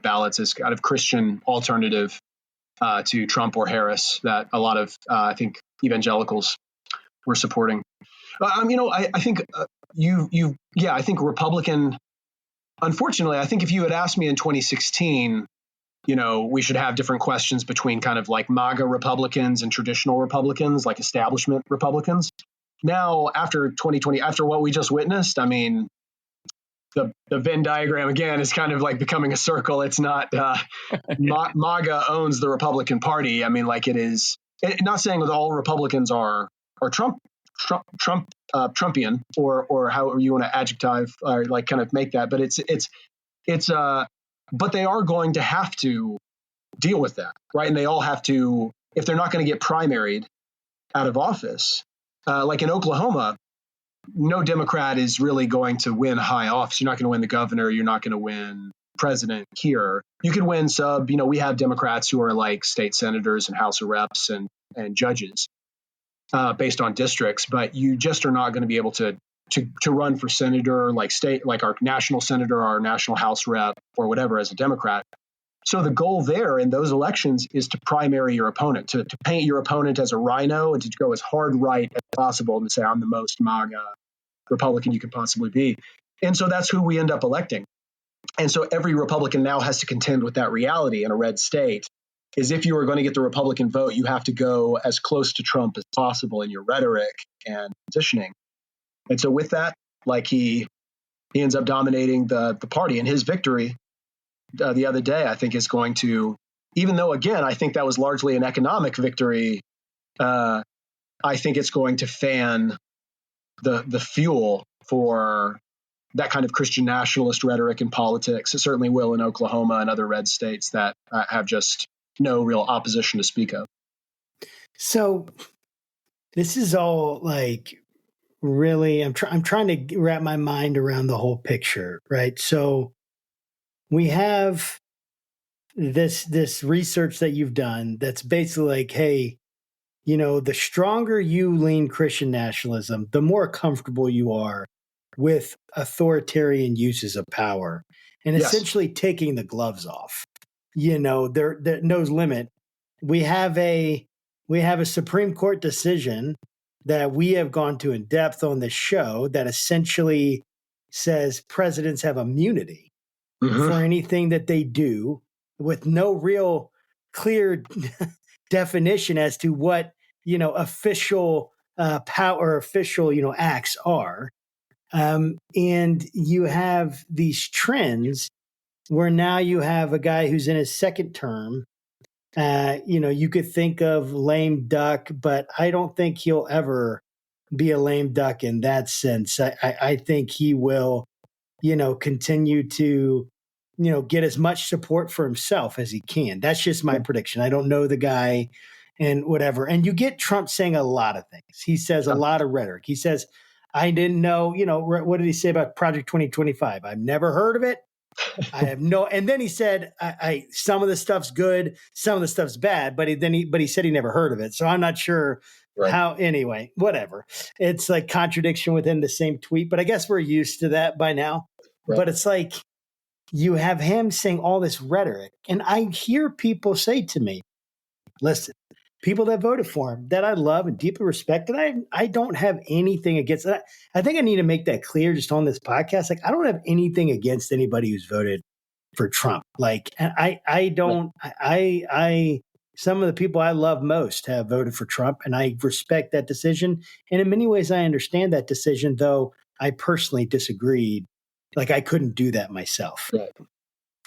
ballots as kind of Christian alternative to Trump or Harris that a lot of I think evangelicals were supporting. I think I think Republican. Unfortunately, I think if you had asked me in 2016, we should have different questions between kind of like MAGA Republicans and traditional Republicans, like establishment Republicans. Now, after 2020, after what we just witnessed, I mean, the Venn diagram again is kind of like becoming a circle. It's not MAGA owns the Republican Party. I mean, like it is. Not saying that all Republicans are Trumpian or however you want to adjective or like kind of make that, but it's but they are going to have to deal with that, right? And they all have to, if they're not going to get primaried out of office, like in Oklahoma, no Democrat is really going to win high office. You're not going to win the governor. You're not going to win president here. You can win we have Democrats who are like state senators and House of Reps and judges based on districts, but you just are not going to be able to run for senator, like our national senator, our national House rep, or whatever as a Democrat. So the goal there in those elections is to primary your opponent, to paint your opponent as a rhino and to go as hard right as possible and to say, I'm the most MAGA Republican you can possibly be. And so that's who we end up electing. And so every Republican now has to contend with that reality in a red state, is if you are going to get the Republican vote, you have to go as close to Trump as possible in your rhetoric and positioning. And so with that, like he ends up dominating the party, and his victory the other day, I think, is going to, even though, again, I think that was largely an economic victory, I think it's going to fan the fuel for that kind of Christian nationalist rhetoric in politics. It certainly will in Oklahoma and other red states that have just no real opposition to speak of. So this is all like really, I'm trying to wrap my mind around the whole picture, right? So we have this research that you've done that's basically like, hey, the stronger you lean Christian nationalism, the more comfortable you are with authoritarian uses of power and essentially taking the gloves off. There no limit. We have a Supreme Court decision that we have gone to in depth on this show that essentially says presidents have immunity for anything that they do, with no real clear definition as to what official power, official acts are. And you have these trends where now you have a guy who's in his second term. You could think of lame duck, but I don't think he'll ever be a lame duck in that sense. I think he will, continue to, get as much support for himself as he can. That's just my prediction. I don't know the guy and whatever. And you get Trump saying a lot of things. He says a lot of rhetoric. He says, I didn't know, what did he say about Project 2025? I've never heard of it. I have no, and then he said, I some of the stuff's good, some of the stuff's bad, but he said he never heard of it. So I'm not sure how, anyway, whatever. It's like contradiction within the same tweet, but I guess we're used to that by now. Right. But it's like, you have him saying all this rhetoric, and I hear people say to me, listen, people that voted for him that I love and deeply respect, and I don't have anything against that. I think I need to make that clear just on this podcast. Like, I don't have anything against anybody who's voted for Trump. Like, and I don't, some of the people I love most have voted for Trump, and I respect that decision. And in many ways, I understand that decision, though I personally disagreed. Like, I couldn't do that myself. Right.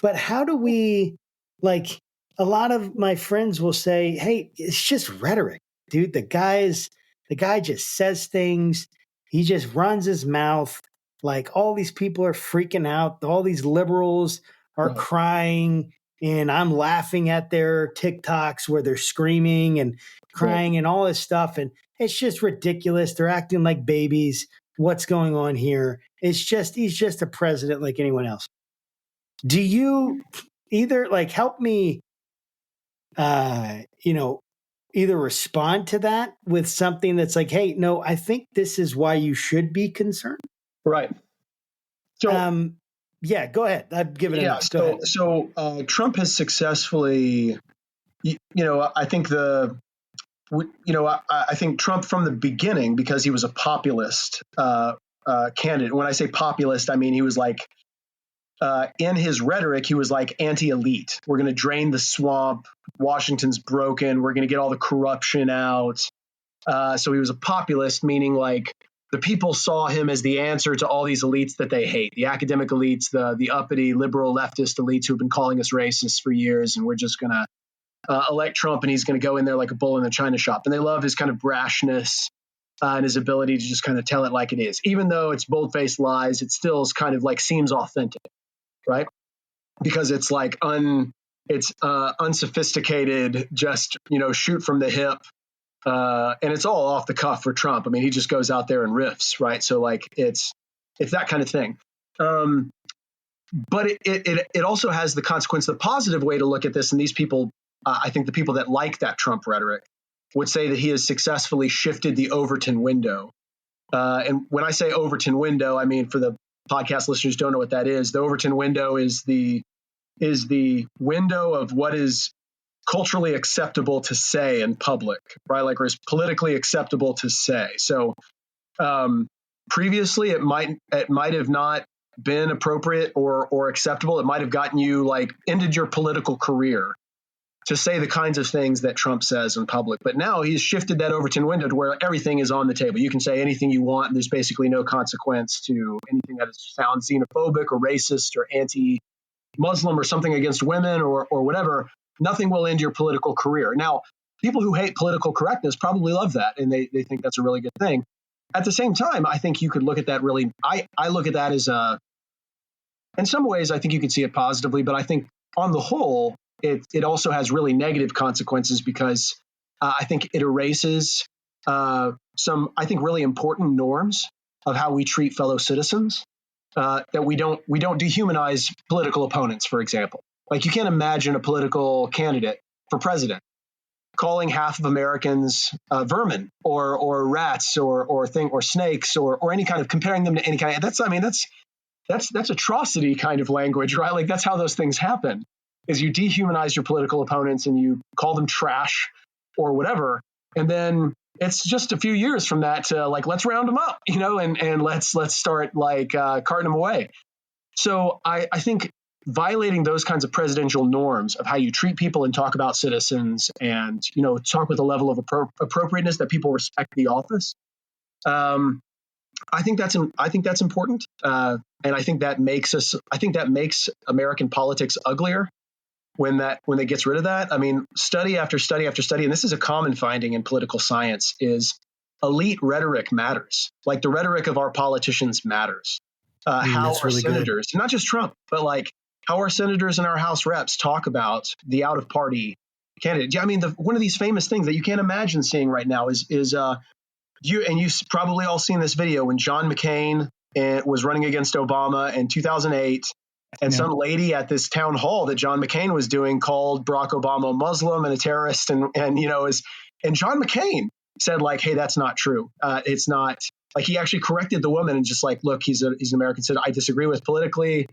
But how do we, like, a lot of my friends will say, hey, it's just rhetoric, dude. The guy just says things. He just runs his mouth. Like, all these people are freaking out. All these liberals are crying, and I'm laughing at their TikToks where they're screaming and crying and all this stuff. And it's just ridiculous. They're acting like babies. What's going on here? He's just a president like anyone else. Do you either help me, either respond to that with something that's like, hey, no, I think this is why you should be concerned. Right. So, yeah, go ahead. I've given enough. So Trump has successfully, I think I think Trump from the beginning, because he was a populist candidate. When I say populist, I mean he was like, in his rhetoric, he was like anti-elite. We're going to drain the swamp. Washington's broken. We're going to get all the corruption out. So he was a populist, meaning like the people saw him as the answer to all these elites that they hate, the academic elites, the uppity liberal leftist elites who have been calling us racists for years. And we're just going to elect Trump, and he's going to go in there like a bull in the china shop. And they love his kind of brashness and his ability to just kind of tell it like it is. Even though it's bold-faced lies, it still is kind of like seems authentic, right? because it's like unsophisticated, just, shoot from the hip. And it's all off the cuff for Trump. I mean, he just goes out there and riffs, right? So like it's that kind of thing. But it also has the consequence, the positive way to look at this. And these people, I think the people that like that Trump rhetoric would say that he has successfully shifted the Overton window. And when I say Overton window, I mean, for the podcast listeners who don't know what that is, the Overton window is the window of what is culturally acceptable to say in public, right? Like, or is politically acceptable to say. So previously, it might have not been appropriate or acceptable. It might have gotten you like ended your political career to say the kinds of things that Trump says in public. But now he's shifted that Overton window to where everything is on the table. You can say anything you want. And there's basically no consequence to anything that sounds xenophobic or racist or anti-Muslim or something against women or whatever. Nothing will end your political career. Now, people who hate political correctness probably love that, and they think that's a really good thing. At the same time, I think you could look at that really, I look at that as in some ways, I think you could see it positively, but I think on the whole, it also has really negative consequences because I think it erases some, I think, really important norms of how we treat fellow citizens, that we don't dehumanize political opponents, for example. Like, you can't imagine a political candidate for president calling half of Americans vermin or rats or snakes or any kind of, comparing them to any kind of, that's atrocity kind of language, right? Like, that's how those things happen, is you dehumanize your political opponents and you call them trash or whatever. And then it's just a few years from that to like, let's round them up, and let's start like carting them away. So I think violating those kinds of presidential norms of how you treat people and talk about citizens and, talk with a level of appropriateness that people respect the office. I think that's important. And I think that makes American politics uglier when it gets rid of that. I mean, study after study after study, and this is a common finding in political science, is elite rhetoric matters. Like, the rhetoric of our politicians matters. How our really senators, good. Not just Trump, but like how our senators and our House reps talk about the out of party candidate. I mean, one of these famous things that you can't imagine seeing right now is you've probably all seen this video when John McCain was running against Obama in 2008, and some lady at this town hall that John McCain was doing called Barack Obama a Muslim and a terrorist, and John McCain said like, hey, that's not true. It's not. Like, he actually corrected the woman and just like, look, he's an American citizen I disagree with politically,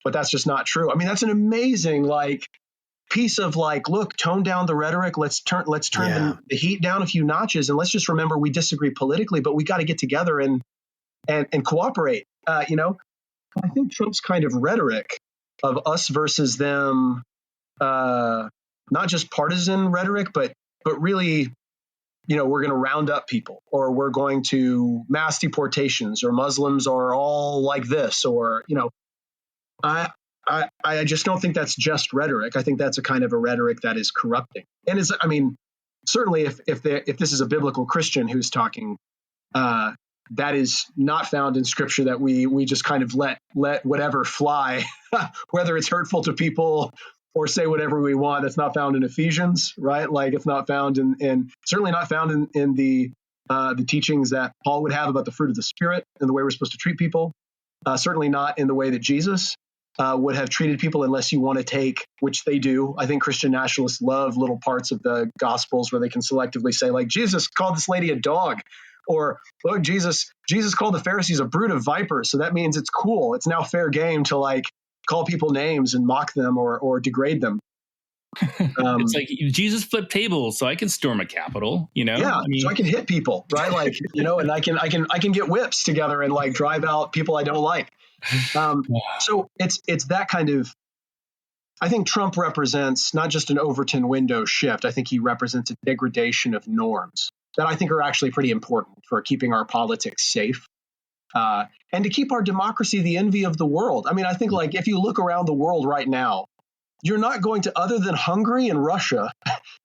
but that's just not true. I mean, that's an amazing like piece of like, look, tone down the rhetoric. Let's turn the heat down a few notches, and let's just remember we disagree politically, but we got to get together and cooperate. I think Trump's kind of rhetoric of us versus them, not just partisan rhetoric, but really, we're going to round up people, or we're going to mass deportations, or Muslims are all like this, or, I just don't think that's just rhetoric. I think that's a kind of a rhetoric that is corrupting. And certainly if this is a biblical Christian who's talking, that is not found in Scripture, that we just kind of let whatever fly, whether it's hurtful to people or say whatever we want. That's not found in Ephesians, right? Like, it's not found in certainly not found in the teachings that Paul would have about the fruit of the Spirit and the way we're supposed to treat people. Certainly not in the way that Jesus would have treated people, unless you want to take, which they do. I think Christian nationalists love little parts of the Gospels where they can selectively say, like, Jesus called this lady a dog, or, look, Jesus called the Pharisees a brood of vipers. So that means it's cool. It's now fair game to like call people names and mock them or degrade them. It's like Jesus flipped tables, so I can storm a Capitol, Yeah, so I can hit people, right? Like, and I can get whips together and like drive out people I don't like. So it's that kind of. I think Trump represents not just an Overton window shift. I think he represents a degradation of norms that I think are actually pretty important for keeping our politics safe. And to keep our democracy the envy of the world. I mean, I think like if you look around the world right now, you're not going to, other than Hungary and Russia,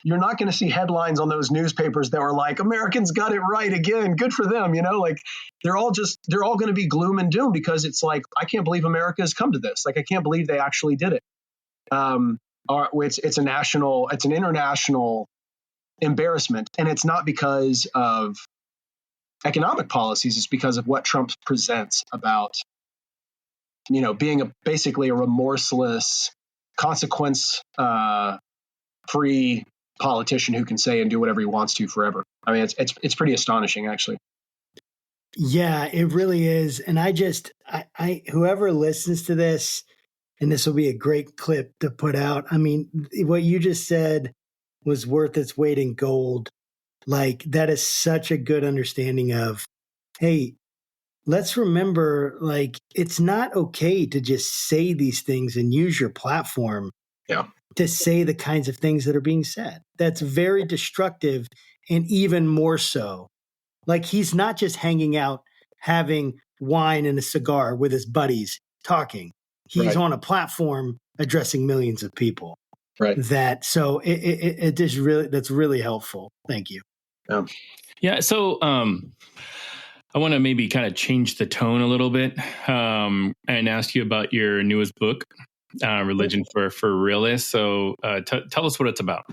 you're not going to see headlines on those newspapers that were like, Americans got it right again. Good for them. Like they're all going to be gloom and doom, because it's like, I can't believe America has come to this. Like, I can't believe they actually did it. it's an international embarrassment, and it's not because of economic policies. It's because of what Trump presents about, being basically a remorseless, consequence-free politician who can say and do whatever he wants to forever. I mean, it's pretty astonishing, actually. Yeah, it really is. And I whoever listens to this, and this will be a great clip to put out. I mean, what you just said was worth its weight in gold. Like, that is such a good understanding of, hey, let's remember, like, it's not okay to just say these things and use your platform to say the kinds of things that are being said. That's very destructive, and even more so. Like, he's not just hanging out, having wine and a cigar with his buddies talking. He's on a platform addressing millions of people. Right. It just really, that's really helpful. Thank you. Yeah. So, I want to maybe kind of change the tone a little bit, and ask you about your newest book, Religion for Realists. So, tell us what it's about.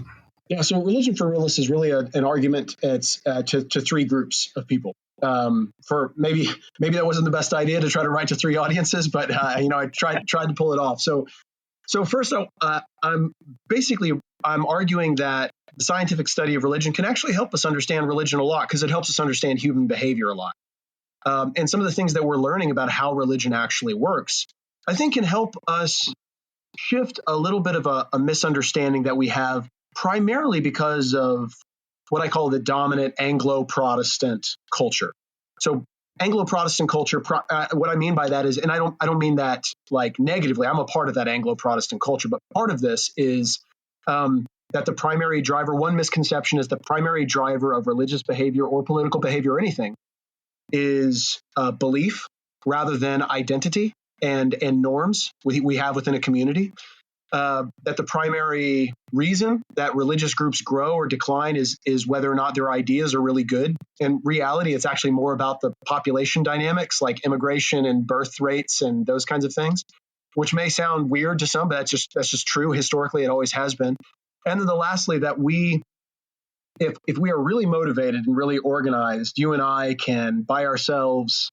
Yeah, so Religion for Realists is really an argument. It's to three groups of people. For maybe that wasn't the best idea to try to write to three audiences, but I tried to pull it off. So first, I'm arguing that the scientific study of religion can actually help us understand religion a lot, because it helps us understand human behavior a lot. And some of the things that we're learning about how religion actually works, I think, can help us shift a little bit of a misunderstanding that we have, primarily because of what I call the dominant Anglo-Protestant culture. So Anglo-Protestant culture, what I mean by that is, and I don't mean that like negatively, I'm a part of that Anglo-Protestant culture, but part of this is that the primary driver, one misconception is the primary driver of religious behavior or political behavior or anything is belief rather than identity and norms we have within a community. That the primary reason that religious groups grow or decline is whether or not their ideas are really good. In reality, it's actually more about the population dynamics, like immigration and birth rates and those kinds of things, which may sound weird to some, but that's just true. Historically, it always has been. And then lastly, that if we are really motivated and really organized, you and I can by ourselves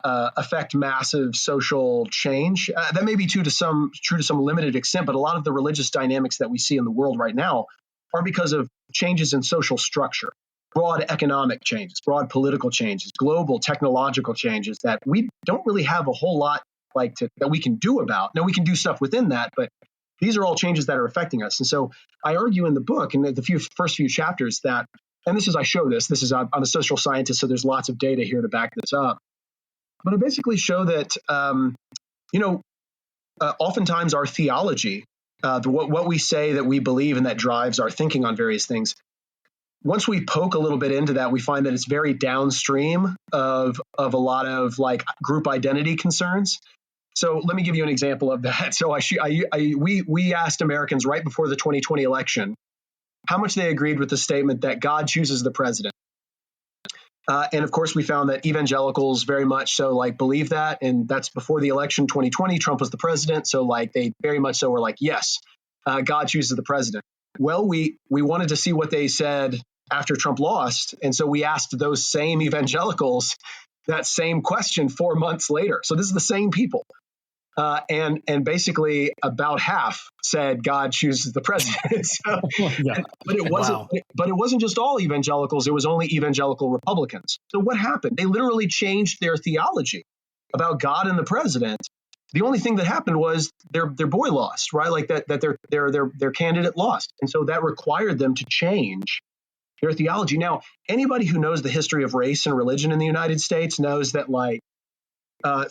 affect massive social change. That may be true to some limited extent, but a lot of the religious dynamics that we see in the world right now are because of changes in social structure, broad economic changes, broad political changes, global technological changes that we don't really have a whole lot that we can do about. Now, we can do stuff within that, but these are all changes that are affecting us. And so I argue in the book, in the first few chapters, that, and I show this I'm a social scientist, so there's lots of data here to back this up. But I basically show that, oftentimes our theology, what we say that we believe and that drives our thinking on various things, once we poke a little bit into that, we find that it's very downstream of a lot of like group identity concerns. So let me give you an example of that. So we asked Americans right before the 2020 election how much they agreed with the statement that God chooses the president. And of course, we found that evangelicals very much so believe that. And that's before the election, 2020, Trump was the president. So they very much so were like, yes, God chooses the president. Well, we wanted to see what they said after Trump lost. And so we asked those same evangelicals that same question 4 months later. So this is the same people. And basically about half said God chooses the president. So, but it wasn't just all evangelicals. It was only evangelical Republicans. So what happened? They literally changed their theology about God and the president. The only thing that happened was their boy lost, right? Like that their candidate lost. And so that required them to change their theology. Now, anybody who knows the history of race and religion in the United States knows that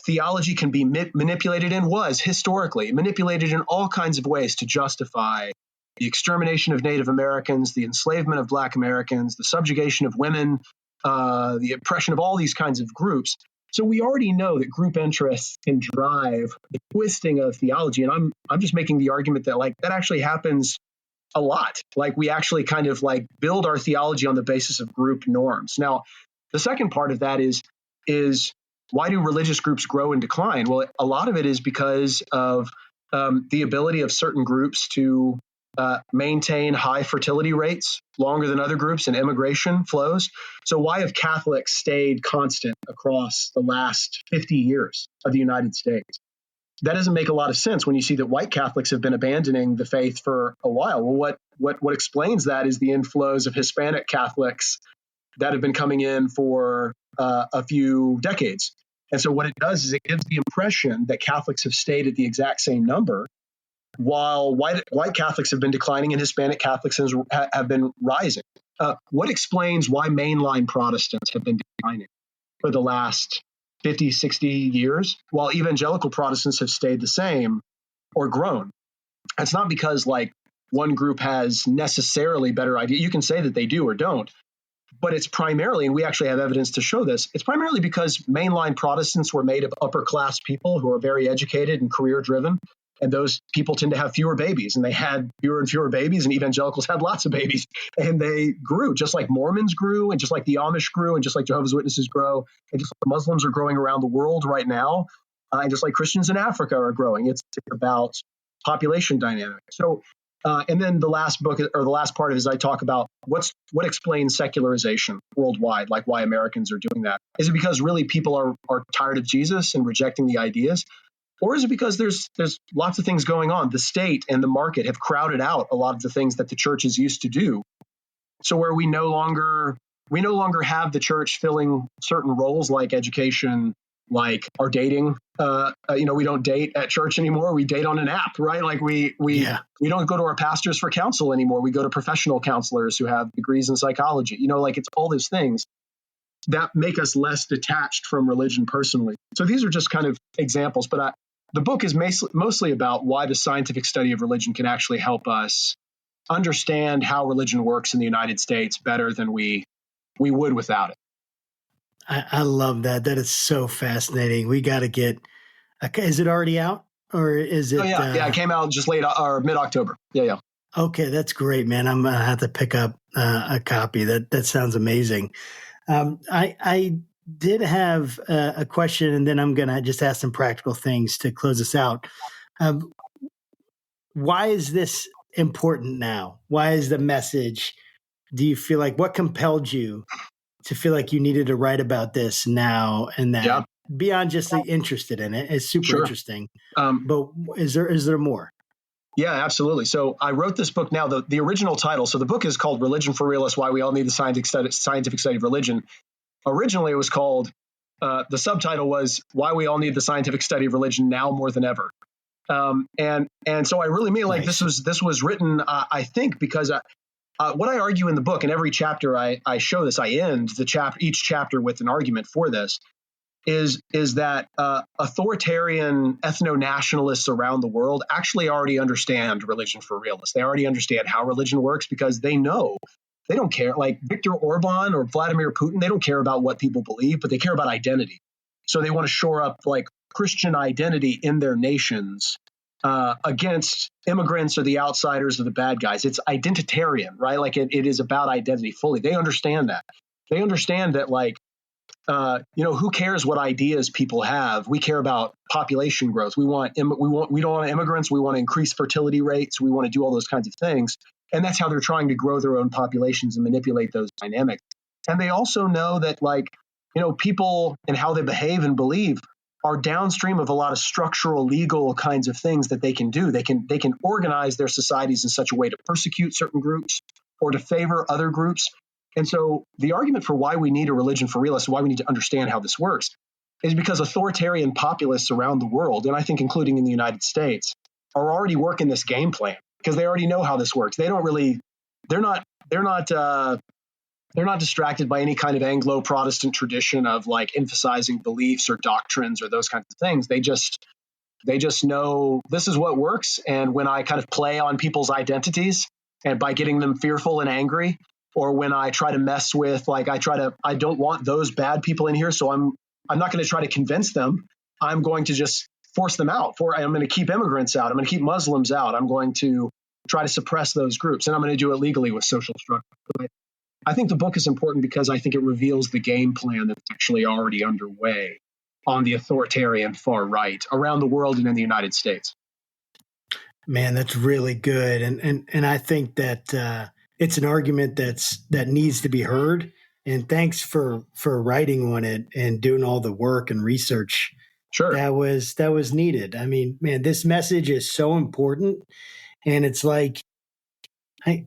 theology can be manipulated and was historically manipulated in all kinds of ways to justify the extermination of Native Americans, the enslavement of Black Americans, the subjugation of women, the oppression of all these kinds of groups. So we already know that group interests can drive the twisting of theology. And I'm just making the argument that that actually happens a lot. We actually kind of build our theology on the basis of group norms. Now, the second part of that is why do religious groups grow and decline? Well, a lot of it is because of the ability of certain groups to maintain high fertility rates longer than other groups and immigration flows. So why have Catholics stayed constant across the last 50 years of the United States? That doesn't make a lot of sense when you see that white Catholics have been abandoning the faith for a while. Well, what explains that is the inflows of Hispanic Catholics that have been coming in for a few decades. And so what it does is it gives the impression that Catholics have stayed at the exact same number, while white Catholics have been declining and Hispanic Catholics have been rising. What explains why mainline Protestants have been declining for the last 50, 60 years, while evangelical Protestants have stayed the same or grown? It's not because like one group has necessarily better idea. You can say that they do or don't, but it's primarily, and we actually have evidence to show this, it's primarily because mainline Protestants were made of upper class people who are very educated and career driven. And those people tend to have fewer babies, and they had fewer and fewer babies, and evangelicals had lots of babies, and they grew just like Mormons grew, and just like the Amish grew, and just like Jehovah's Witnesses grow, and just like Muslims are growing around the world right now, and just like Christians in Africa are growing. It's about population dynamics. So, and then the last book, or the last part of it, is I talk about what explains secularization worldwide, like why Americans are doing that. Is it because really people are tired of Jesus and rejecting the ideas? Or is it because there's lots of things going on? The state and the market have crowded out a lot of the things that the churches used to do. So where we no longer have the church filling certain roles like education, like our dating. We don't date at church anymore. We date on an app, right? Like we don't go to our pastors for counsel anymore. We go to professional counselors who have degrees in psychology. Like it's all those things that make us less detached from religion personally. So these are just kind of examples, but the book is mostly about why the scientific study of religion can actually help us understand how religion works in the United States better than we would without it. I love that. That is so fascinating. We got to get. Is it already out, or is it? Oh yeah, it came out just mid-October. Yeah. Okay, that's great, man. I'm gonna have to pick up a copy. That sounds amazing. I did have a question, and then I'm going to just ask some practical things to close us out. Why is this important now? Why is the message? Do you feel like what compelled you to feel like you needed to write about this now and that? Yeah. Beyond just the interested in it, it's super interesting. But is there more? Yeah, absolutely. So I wrote this book now. The original title. So the book is called "Religion for Realists: Why We All Need the Scientific Study of Religion." Originally, it was called, the subtitle was "Why We All Need the Scientific Study of Religion Now More Than Ever." And so I really mean like this was written, I think, because what I argue in the book, in every chapter I show this, I end each chapter with an argument for this, is that authoritarian ethno-nationalists around the world actually already understand religion for realists. They already understand how religion works because they know. They don't care, like Viktor Orban or Vladimir Putin, they don't care about what people believe, but they care about identity. So they want to shore up like Christian identity in their nations against immigrants or the outsiders or the bad guys. It's identitarian, right? Like it is about identity fully. They understand that. They understand that like, who cares what ideas people have? We care about population growth. We don't want immigrants. We want to increase fertility rates. We want to do all those kinds of things. And that's how they're trying to grow their own populations and manipulate those dynamics. And they also know that people and how they behave and believe are downstream of a lot of structural, legal kinds of things that they can do. They can organize their societies in such a way to persecute certain groups or to favor other groups. And so the argument for why we need a religion for realists, why we need to understand how this works, is because authoritarian populists around the world, and I think including in the United States, are already working this game plan because they already know how this works. They're not distracted by any kind of Anglo-Protestant tradition of like emphasizing beliefs or doctrines or those kinds of things. They just know this is what works. And when I kind of play on people's identities and by getting them fearful and angry, or when I try to mess with, like, I don't want those bad people in here. So I'm not going to try to convince them. I'm going to just force them out. I'm going to keep immigrants out. I'm going to keep Muslims out. I'm going to try to suppress those groups. And I'm going to do it legally with social structure. But I think the book is important because I think it reveals the game plan that's actually already underway on the authoritarian far right around the world and in the United States. Man, that's really good, and I think that it's an argument that needs to be heard. And thanks for writing on it and doing all the work and research Sure. that was needed. I mean, man, this message is so important, and it's like I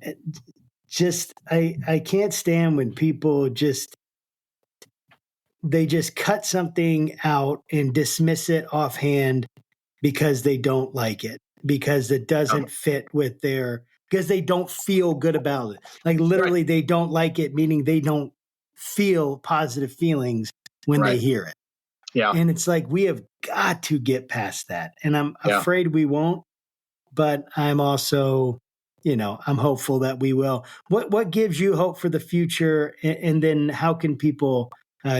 I can't stand when people they just cut something out and dismiss it offhand because they don't like it, because it doesn't fit with because they don't feel good about it. Like literally, they don't like it, meaning they don't feel positive feelings when they hear it. Yeah. And it's like, we have got to get past that. And I'm afraid we won't, but I'm also, I'm hopeful that we will. What gives you hope for the future? And then how can people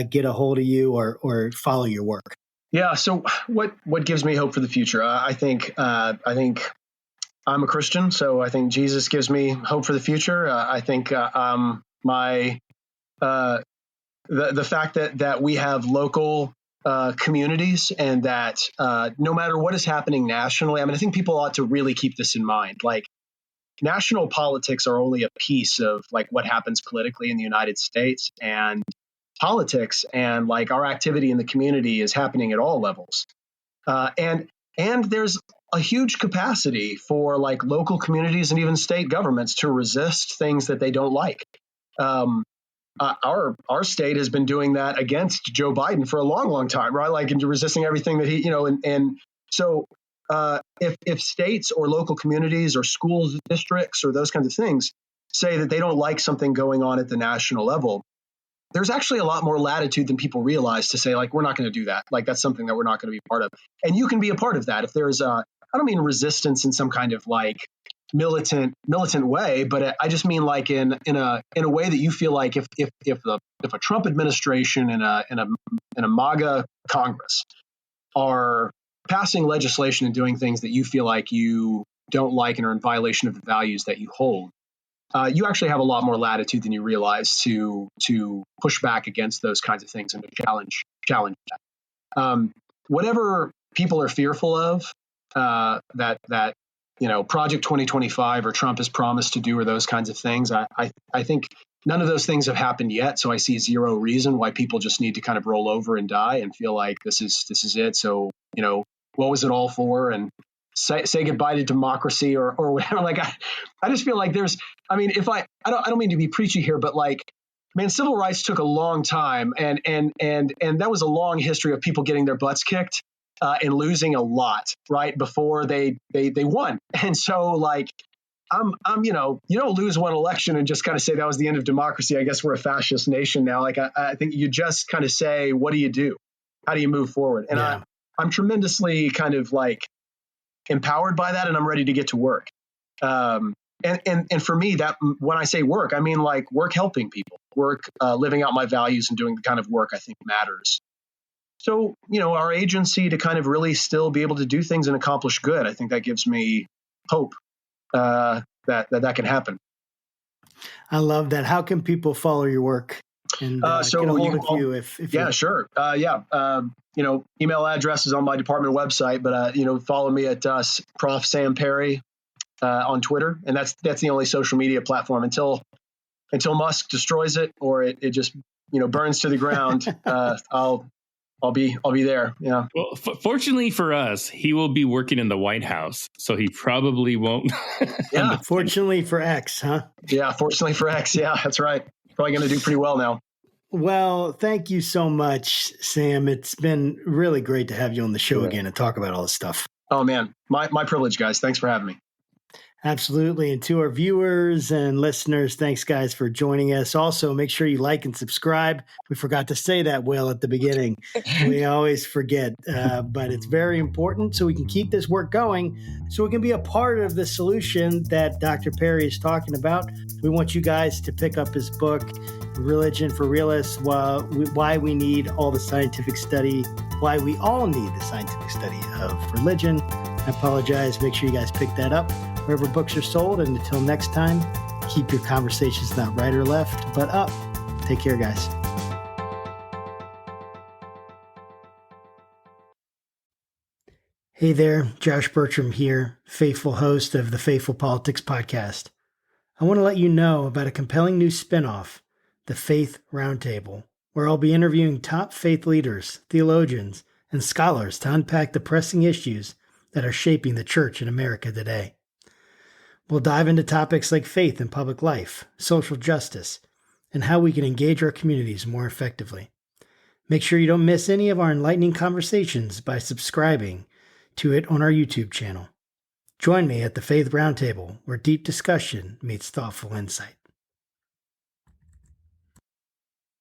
get a hold of you or follow your work? Yeah. So what gives me hope for the future? I think I'm a Christian, so I think Jesus gives me hope for the future. I think the fact that we have local communities, and that no matter what is happening nationally, I mean, I think people ought to really keep this in mind. Like, national politics are only a piece of like what happens politically in the United States, and politics and like our activity in the community is happening at all levels. And there's a huge capacity for like local communities and even state governments to resist things that they don't like. Our state has been doing that against Joe Biden for a long time, right? Like, into resisting everything that he, and so if states or local communities or schools districts or those kinds of things say that they don't like something going on at the national level, there's actually a lot more latitude than people realize to say, like, we're not going to do that. Like, that's something that we're not going to be part of. And you can be a part of that if there's I don't mean resistance in some kind of like militant way, but I just mean like in a way that you feel like if a Trump administration and a MAGA Congress are passing legislation and doing things that you feel like you don't like and are in violation of the values that you hold, you actually have a lot more latitude than you realize to push back against those kinds of things and to challenge that. Whatever people are fearful of, that Project 2025 or Trump has promised to do, or those kinds of things, I think none of those things have happened yet. So I see zero reason why people just need to kind of roll over and die and feel like this is it. So what was it all for? And say goodbye to democracy or whatever. Like, I just feel like if I don't mean to be preachy here, but like, man, civil rights took a long time, and that was a long history of people getting their butts kicked and losing a lot right before they won. And so like, I'm you don't lose one election and just kind of say that was the end of democracy. I guess we're a fascist nation now. Like, I think you just kind of say, what do you do? How do you move forward? And I'm tremendously kind of like empowered by that, and I'm ready to get to work. And for me, that when I say work, I mean like work helping people, work living out my values and doing the kind of work I think matters. So, our agency to kind of really still be able to do things and accomplish good, I think that gives me hope that can happen. I love that. How can people follow your work and get a hold of you if yeah, sure. Email address is on my department website, but follow me at Prof. Sam Perry on Twitter, and that's the only social media platform until Musk destroys it or it just burns to the ground. I'll be there. Yeah. Well, fortunately for us, he will be working in the White House, so he probably won't. Yeah. Fortunately for X, huh? Yeah. Fortunately for X. Yeah, that's right. Probably going to do pretty well now. Well, thank you so much, Sam. It's been really great to have you on the show again and talk about all this stuff. Oh, man. My privilege, guys. Thanks for having me. Absolutely. And to our viewers and listeners, thanks, guys, for joining us. Also, make sure you like and subscribe. We forgot to say that, Will, at the beginning. We always forget, but it's very important so we can keep this work going, so we can be a part of the solution that Dr. Perry is talking about. We want you guys to pick up his book, Religion for Realists, why we need all the scientific study, why we all need the scientific study of religion. I apologize. Make sure you guys pick that up wherever books are sold. And until next time, keep your conversations not right or left, but up. Take care, guys. Hey there, Josh Burtram here, faithful host of the Faithful Politics Podcast. I want to let you know about a compelling new spinoff, the Faith Roundtable, where I'll be interviewing top faith leaders, theologians, and scholars to unpack the pressing issues that are shaping the church in America today. We'll dive into topics like faith in public life, social justice, and how we can engage our communities more effectively. Make sure you don't miss any of our enlightening conversations by subscribing to it on our YouTube channel. Join me at the Faith Roundtable, where deep discussion meets thoughtful insight.